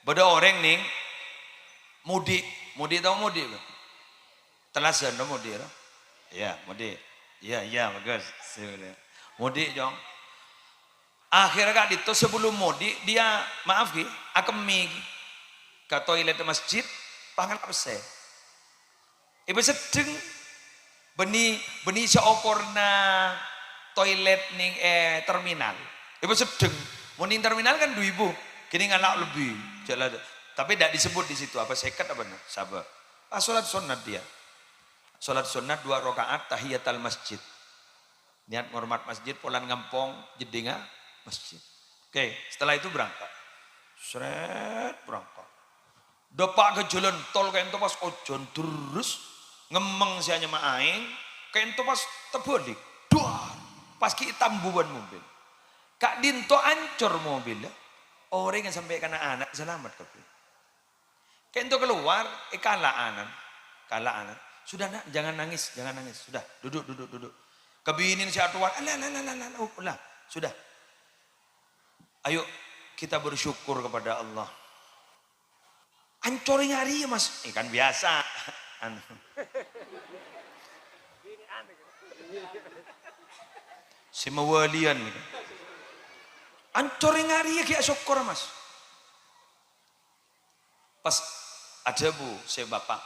beda orang nih mudik tau mudik, telasan tau mudik, ya mudik, iya bagus, mudik jong. Akhirnya kak itu sebelum mudik dia maaf ki, akemi ke toilet masjid, pangan apa sih? Ibu sedeng beni seokorna toilet ning terminal. Ibu sedeng, mau ning terminal kan 2.000, kini ngalak lebih. Jalan, tapi tidak disebut di situ apa seket apa nih? Sabar. Sholat sunat dia. Sholat sunat 2 rakaat tahiyatul masjid. Niat ngormat masjid, polan ngampong jedinga masjid. Oke, setelah itu berangkat. Seret berangkat. Depak ke jalan tol kayak itu pas ojon terus ngemeng si hanya maing kayak itu pas terbalik. Duar pas ki tambuhan mobil. Kak Dinto ancur mobilnya. Orang yang sampai kena anak selamat kabeh. Kayak itu keluar, kalah anak. Sudah nak, jangan nangis. Sudah, duduk. Kebinin si atuan, lah, sudah. Ayo kita bersyukur kepada Allah. Ancor nyari ya mas, kan biasa. Si mewalian gitu. Ancor nyari ya kayak syukur mas. Pas ada bu, saya bapak.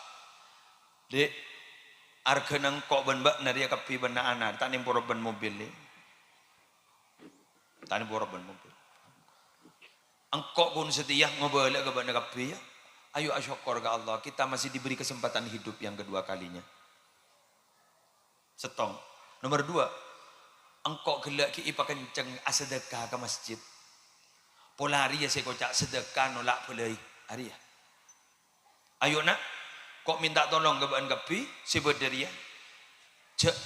Dek, arga nang kok ben mbak naria kapi benda anak, tak nimpor ben mobil ni. Tak nimpor ben mobil. Engkau pun setia ngobrol ke benda kapi ya. Ayo syukur ke Allah, kita masih diberi kesempatan hidup yang kedua kalinya. Setong. Nomor 2, engkau gelak ki ipa kenceng asedekah ke masjid. Polari ya saya kocak sedekah nolak pelai. Hari ya. Ayo nak, kok minta tolong ke bahan kapi, si berdiri ya. Cek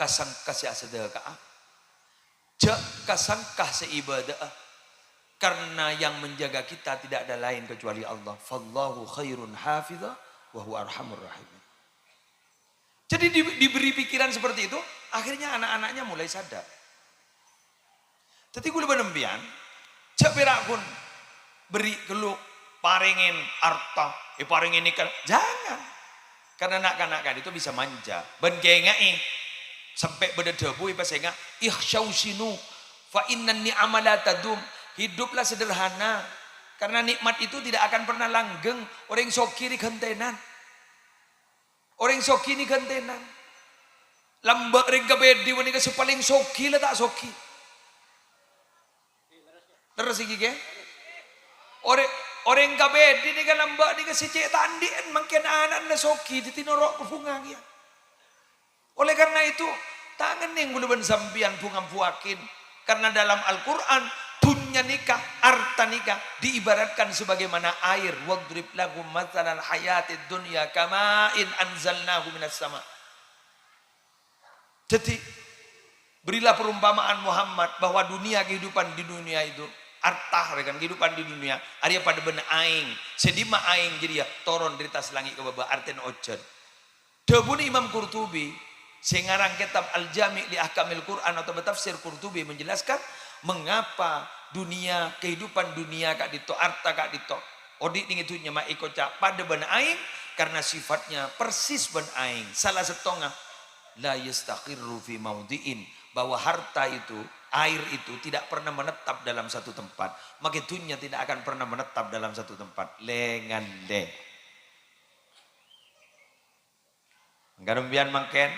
kasang kasih sedekah. Cek kasang kasih ibadah. Karena yang menjaga kita tidak ada lain kecuali Allah. Fallahu khairun hafidha wa huwa arhamur rahim. Jadi diberi pikiran seperti itu, akhirnya anak-anaknya mulai sadar. Tapi gue lebih nembian, cek berakun beri kelu paringin harta, paringin ikan, jangan. Karena anak-anak itu bisa manja, ben kengai sampai berdebu ipa sehingga ihsyausinu fa innan ni'ama la tadum. Hiduplah sederhana karena nikmat itu tidak akan pernah langgeng. Orang sokiri gentenan. Orang soki ni gentenan. Lambak ring kabedi wani ka paling soki lah tak soki. Terus iki ke? Orang kabedi ni kan lambak ni ka si cek tandien mangken anak na soki ditinorok bunga dia. Oleh karena itu tangan yang buluban sampian bunga puakin karena dalam Al-Qur'an dunia nikah, harta nikah diibaratkan sebagaimana air. Wadrib lahum mathalan hayatid dunya kama'in anzalnahu minas sama. Jadi berilah perumpamaan Muhammad bahwa dunia, kehidupan di dunia itu harta kan kehidupan di dunia ada pada benar aing sedima aing jadi ya toron dari tas langit ke bawah arten ojen. Debun Imam Qurtubi sengarang kitab Al-Jami' li Ahkamil Quran atau tafsir Qurtubi menjelaskan mengapa dunia, kehidupan dunia kak dito, harta kak dito. Odik ning itu nyama iko cak pada ben aing karena sifatnya persis ben aing. Salah setengah la yastaqirru fi maudhi'in, bahwa harta itu, air itu tidak pernah menetap dalam satu tempat. Maka dunia tidak akan pernah menetap dalam satu tempat. Lengan deh. Enggak rembian mangken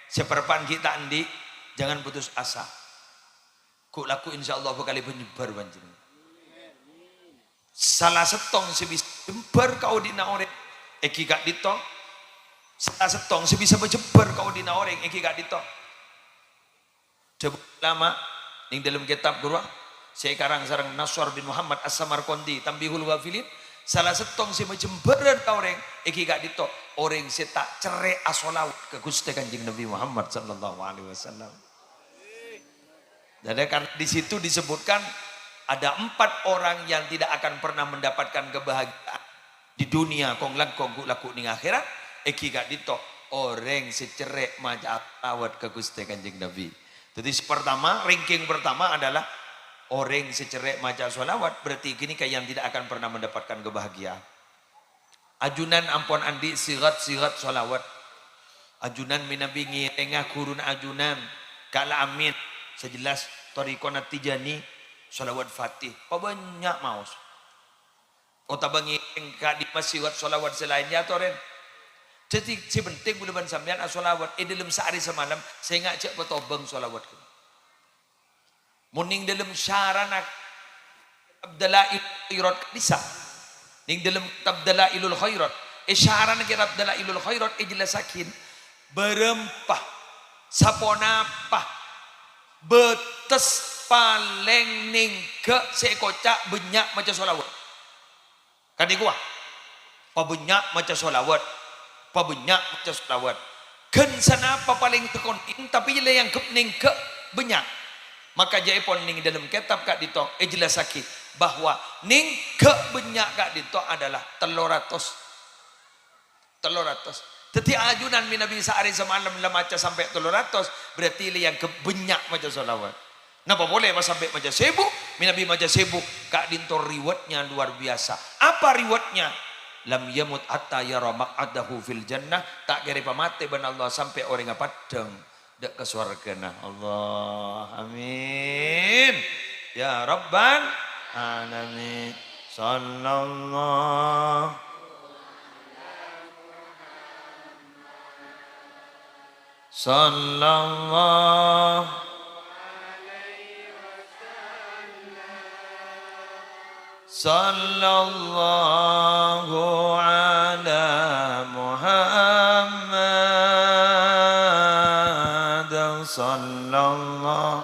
seperpan kita andi jangan putus asa. Ku laku insyaallah bakal penyebar banjir. Salah setong sebisa jembar kau dina orang eki gak dito. Salah setong sebisa berjembar kau dina orang eki gak dito. Coba lama ning dalam kitab guru saya karang sareng Nasr bin Muhammad As-Samarqandi Tambihul Ghafilin salah setong si berjembar kau orang eki gak dito. Orang si tak cerai asolawat ke Gusti Kanjeng Nabi Muhammad sallallahu alaihi wasallam. Jadi karena di situ disebutkan ada 4 orang yang tidak akan pernah mendapatkan kebahagiaan di dunia kong laku ning akhirat eki gak dito orang secerek majak awat ke Gusti Kanjeng Nabi Jadi pertama, ranking pertama adalah orang secerek maca sholawat, berarti gini kayak yang tidak akan pernah mendapatkan kebahagiaan. Ajunan ampun andi sirat sholawat. Ajunan minabingi tengah kurun ajunan kala amin sejelas torikona tijani sholawat fatih. Apa banyak maus? Ota bangi engka di masiwat sholawat selainnya toren. Jadi si penting bulan sampean sholawat. Dalam sehari semalam saya ngajak petobang sholawat. Muning dalam syaranak Abdalail khairat bisa. Ning dalam Abdalailul khairat. Syaranak Abdalailul khairat jelasakin berempah saponapah betes paling ning ke sekocak banyak maca sholawat. Kadi gua pabanyak maca sholawat, pabanyak maca sholawat. Ken sana apa paling tekoning tapi ile yang kening ke banyak. Maka jaipon ning dalam kitab kak dito jelasaki bahwa ning ke banyak kak dito adalah 300. Teti ajunan min Nabi sehari semalam lah maca sampai 300 berarti ile yang kebanyak maca sholawat. Napa boleh mas sampai maca 1000? Min Nabi maca 1000 kak dinto riwatnya luar biasa. Apa riwatnya? Lam yamut hatta yara maq'adahu fil jannah, tak kira pamate ban Allah sampai orang ngapadeng dak ke surgana. Allah amin ya rabbal alamin. Sallallahu sallallahu ala Muhammad sallallahu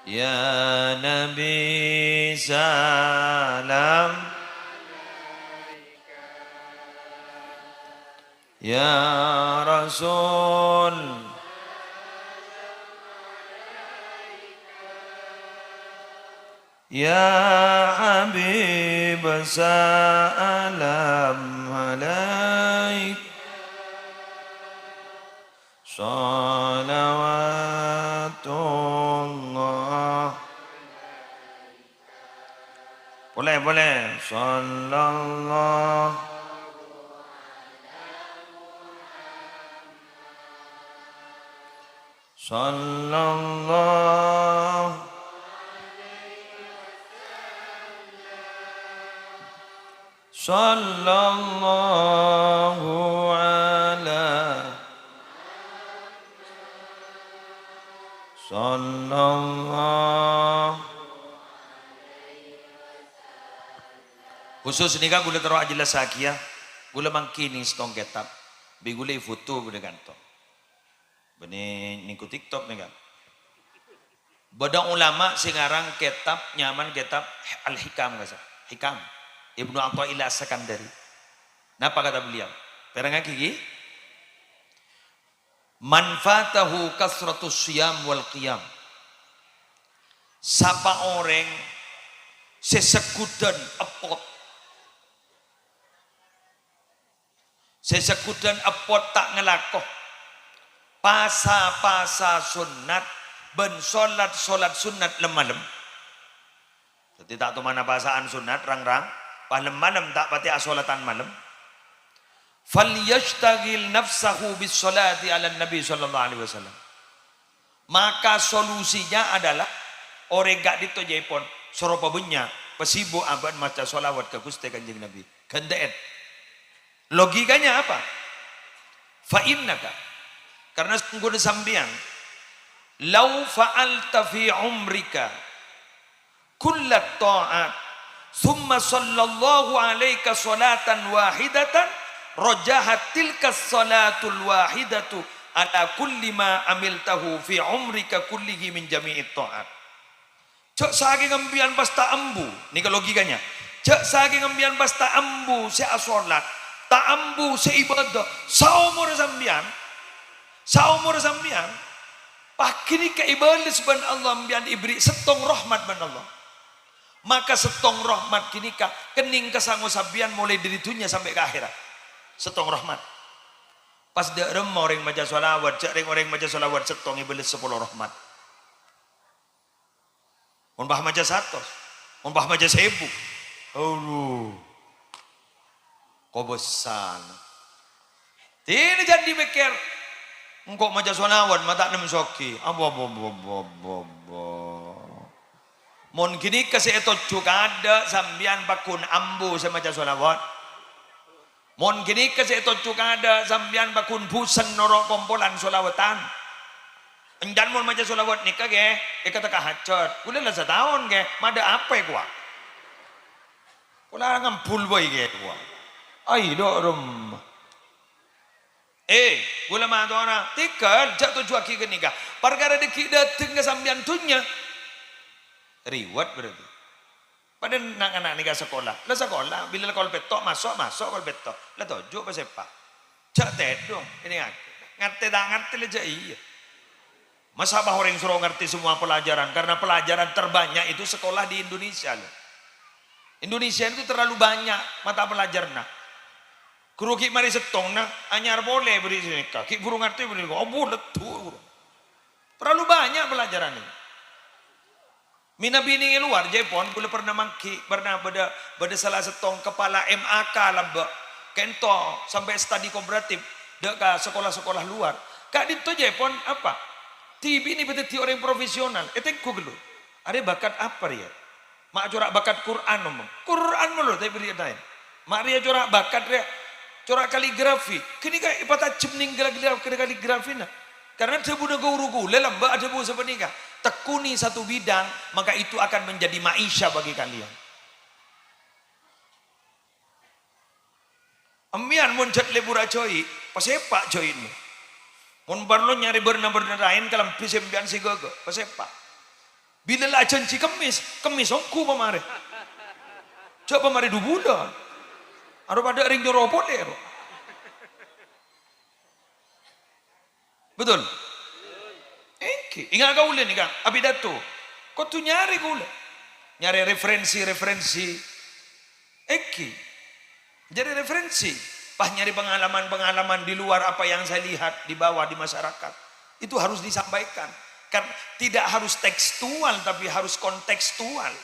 ya Nabi salam ya Rasul ya Habib salam alaik salawatullah. Boleh sallallahu sallallahu ala sallallahu. Khusus nikah gula taruh jelas sakia gula mangkini stong kitab bi gula foto gula kanto bani niku TikTok nih kan badang ulama singarang kitab nyaman kitab Al-Hikam kasa Hikam Ibnu Athaillah As-Sakandari. Napa kata beliau? Perangga gigi manfaatahu kasratus siyam wal qiyam. Sapa orang sesekudan epot tak ngelakoh pasa sunat ben solat sunat lemalem. Jadi tak tu mana pasaan sunat rang-rang palem malam tak pati asolatan malam. Falyashtagil nafsahu bis salati ala Nabi sallallahu alaihi wasallam. Maka solusinya adalah orang gak dito jaipon soropa benya pasibo abad maca solawat ke Gusti Kanjeng Nabi. Gandaen. Logikanya apa? Fa innaka karena sungguh sambian lau fa'alta fi umrika kullat ta'at summa sallallahu alaika salatan wahidatan rajahat tilka salatul wahidatu ala kulli ma amiltahu fi umrika kullihi min jami'it ta'at. Cek saking ambian pasta ambu nih logikanya. Cek saking ambian pasta ambu se asolat ta ambu se ibadah saumur sambian pakini ke ibadah subhan Allah ambian ibri setong rahmat ban Allah. Maka setong rahmat kini ka kening kesangu sabian mulai dari dunia sampai ke akhirat. Setong rahmat. Pas derem orang maca solawat, cek orang maca solawat setong ibelis 10 rahmat. Mun bah maca 100, mun bah maca 1000. Aduh. Kobosan. Ini jadi mikir. Engkau maca solawat mata nem soki. Abo. Mun kini kasih itu juga ada sambian bakun ambu sama maca solawat. Mon kini kasi ito ada sambian bakun busan norok kompolan solawatan. Enjan mon maca solawat nikah ge, kata kahacot. Kula lah setahun ge, mada apa gua? Kula ngampul boy ge gua. Ai do rum. Kula mah dona tikar jatuh juaki ke nikah. Perkara deki dateng ke sambian tunya. Riwat berarti. Pada anak-anak nikah sekolah, lah sekolah, bila kol petok masuk kol petok, lah tojo apa sepak, cak tedong, ini ngerti aja iya. Masa bah orang suruh ngerti semua pelajaran, karena pelajaran terbanyak itu sekolah di Indonesia loh. Indonesia itu terlalu banyak mata pelajaran nah. Guru ki mari setong nah, anyar boleh beri nikah, ki guru ngerti beri nikah, oh boleh tuh. Terlalu banyak pelajaran ini. Mina bini luar Jepun, kula pernah beda salah setong kepala MAK lamba kento sampai studi kooperatif deka sekolah-sekolah luar. Kak dito Jepun apa? TV ini betul orang profesional. Ku gelu. Ada bakat apa ya? Mak corak bakat Quran omong. Quran mulu tapi beri lain. Mak dia corak bakat dia corak kaligrafi. Kini kayak ipata cemning kaligrafi nah. Karena dia budak guru lelam mbak ada bu sepenikah. Tekuni satu bidang, maka itu akan menjadi maisha bagi kalian. Amian mun cat lebura coy, pasepak coy ini. Mun barlo nyari berna lain kalam pisembian si gogo, pasepak. Bila lah janji kemis ongku pamare. Coba pamare 2 bulan. Aduh pada ring joropot deh. Betul? Ingat kau ulen kan? Abi datu. Kau tu nyari kau ulen. Nyari referensi. Jadi referensi. Pas nyari pengalaman di luar apa yang saya lihat di bawah di masyarakat. Itu harus disampaikan. Kan tidak harus tekstual tapi harus kontekstual.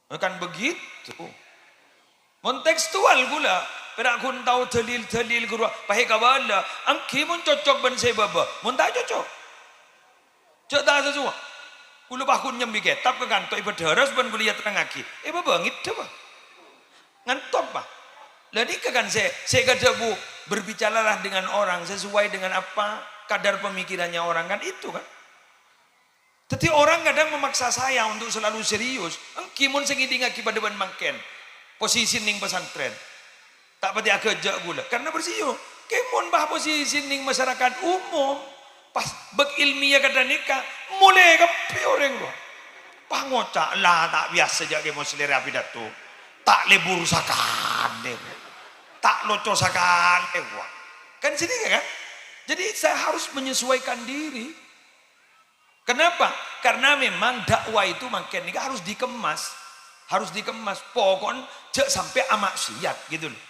Bukan begitu. Kontekstual gula. Perak kun tahu telil guru pahe kabala angki mun cocok ban saya baba mun tak cocok cok tak sesuai kula bah kun nyembi kitab ke kantor ibu daras ban kuliah terangaki baba ngit apa ngantor bah jadi kan saya kada bu berbicaralah dengan orang sesuai dengan apa kadar pemikirannya orang kan itu kan. Tapi orang kadang memaksa saya untuk selalu serius angki mun segiding akibat depan mangken posisi ning pesantren tak pati akejak gula karena bersio kemon bah posisi ning masyarakat umum pas ilmiah kata nikah mulai kepi orang lo pangocak lah tak biasa aja kemo selera pidato tak lebur sakan tak loco sakan kan sini kan jadi saya harus menyesuaikan diri. Kenapa? Karena memang dakwah itu makin nikah harus dikemas pokoknya jak sampai amaksiat gitu loh.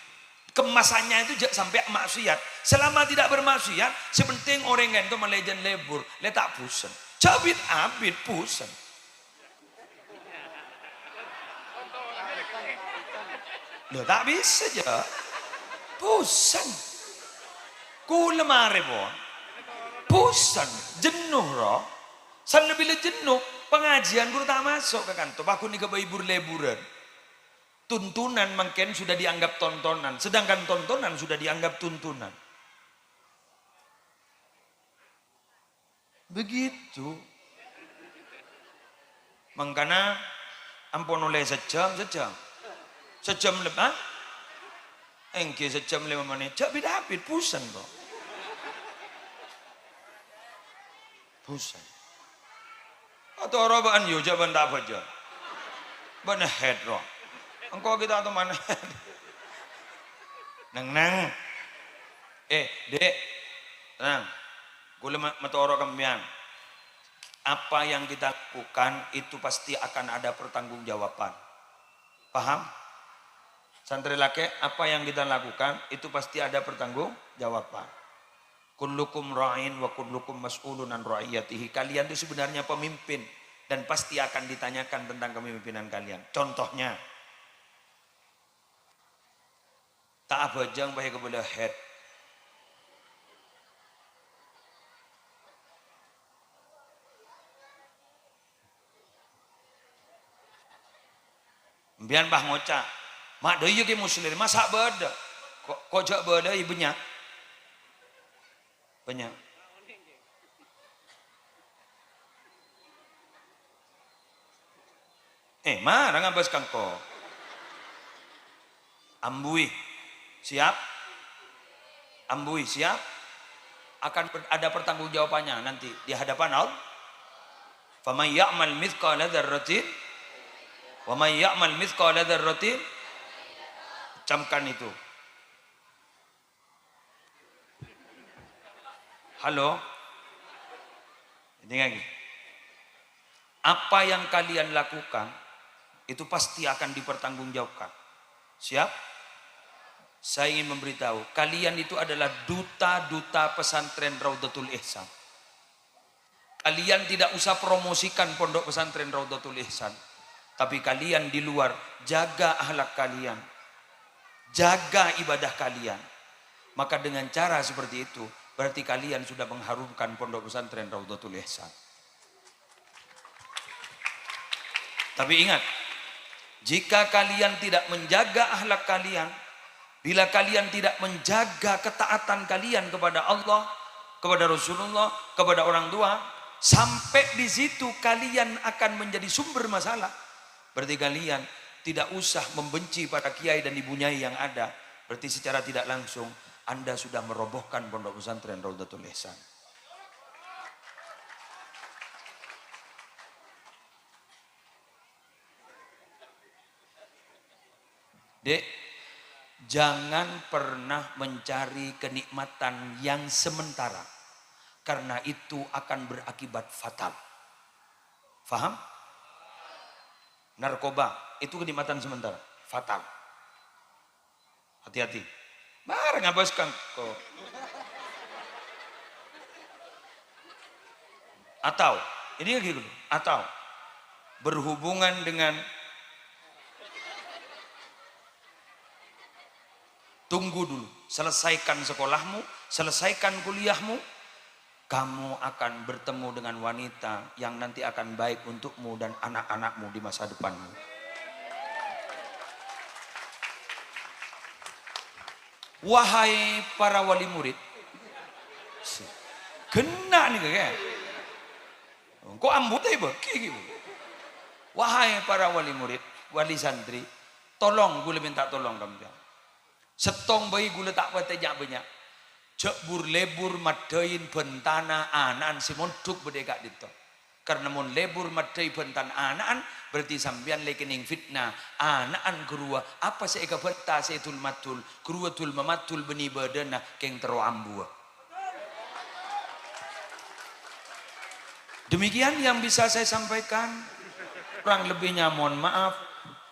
Kemasannya itu jangan sampai maksiat. Selama tidak bermaksiat, sepenting orang itu melejen lebur, letak pusen. Cabit abid pusen. Loh tak bisa aja. Pusen. Kula mare po. Pusen. Jenuh roh. Sana bila jenuh, pengajian guru tak masuk ke kantor. Bakun ni kebaibur leburan. Tuntunan mungkin sudah dianggap tontonan, sedangkan tontonan sudah dianggap tuntunan. Begitu. Makanya ampun oleh sejam lebih, engke sejam 5 menit, cak bidapit pusan kok. Pusan. Atau orang yo jaban tak apa aja. Bana head roh. Engkau kita atau mana? Nang. Dek. Tenang. Gula matoro kamian. Apa yang kita lakukan itu pasti akan ada pertanggungjawaban. Paham? Santri laki, apa yang kita lakukan itu pasti ada pertanggungjawaban. Kullukum ra'in wa kullukum mas'ulun an ra'iyatihi. Kalian itu sebenarnya pemimpin dan pasti akan ditanyakan tentang kepemimpinan kalian. Contohnya, tak bajang baik kepada head. Biar bah ngocak, mak doyu ke muslim, masak beda, kok jak beda i banyak, banyak. Marah ngabas kangko, ambui, siap, ambui siap, akan ada pertanggungjawabannya nanti di hadapan Allah. Faman ya'mal mithqala dzarratin wa may ya'mal mithqala dzarratin, camkan itu. Halo? Ini lagi. Apa yang kalian lakukan itu pasti akan dipertanggungjawabkan. Siap? Saya ingin memberitahu, kalian itu adalah duta-duta pesantren Raudhatul Ihsan. Kalian tidak usah promosikan pondok pesantren Raudhatul Ihsan. Tapi kalian di luar, jaga akhlak kalian. Jaga ibadah kalian. Maka dengan cara seperti itu, berarti kalian sudah mengharumkan pondok pesantren Raudhatul Ihsan. Tapi ingat, jika kalian tidak menjaga akhlak kalian, bila kalian tidak menjaga ketaatan kalian kepada Allah, kepada Rasulullah, kepada orang tua, sampai di situ kalian akan menjadi sumber masalah. Berarti kalian tidak usah membenci para kiai dan ibunyai yang ada. Berarti secara tidak langsung Anda sudah merobohkan pondok pesantren Raudhatul Ihsan. Dek, jangan pernah mencari kenikmatan yang sementara. Karena itu akan berakibat fatal. Faham? Narkoba itu kenikmatan sementara, fatal. Hati-hati. Barang ngabas kang kok. Atau ini lagi dulu. Atau berhubungan dengan, tunggu dulu, selesaikan sekolahmu, selesaikan kuliahmu. Kamu akan bertemu dengan wanita yang nanti akan baik untukmu dan anak-anakmu di masa depanmu. Wahai para wali murid, kena nih kayak, kok ambut aja bagi gitu. Wahai para wali murid, wali santri, tolong gue minta tolong kamu. Setong bayi gue tak patejak banyak. Cek lebur madain bentana anan si monduk berdeka dito. Karena mon lebur madai bentan anan berarti sampean lekening fitnah. Anan gerua apa saya beta setul matul gerua tul mamatul beni badana keng tero ambua. Demikian yang bisa saya sampaikan. Kurang lebihnya mohon maaf.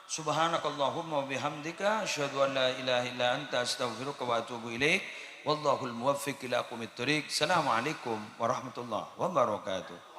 Subhanakallahumma wa bihamdika asyhadu an la ilaha illa anta astaghfiruka wa atubu ilaik. Wallahul muwaffiq ila aqwamit thoriq. Assalamualaikum warahmatullahi wabarakatuh.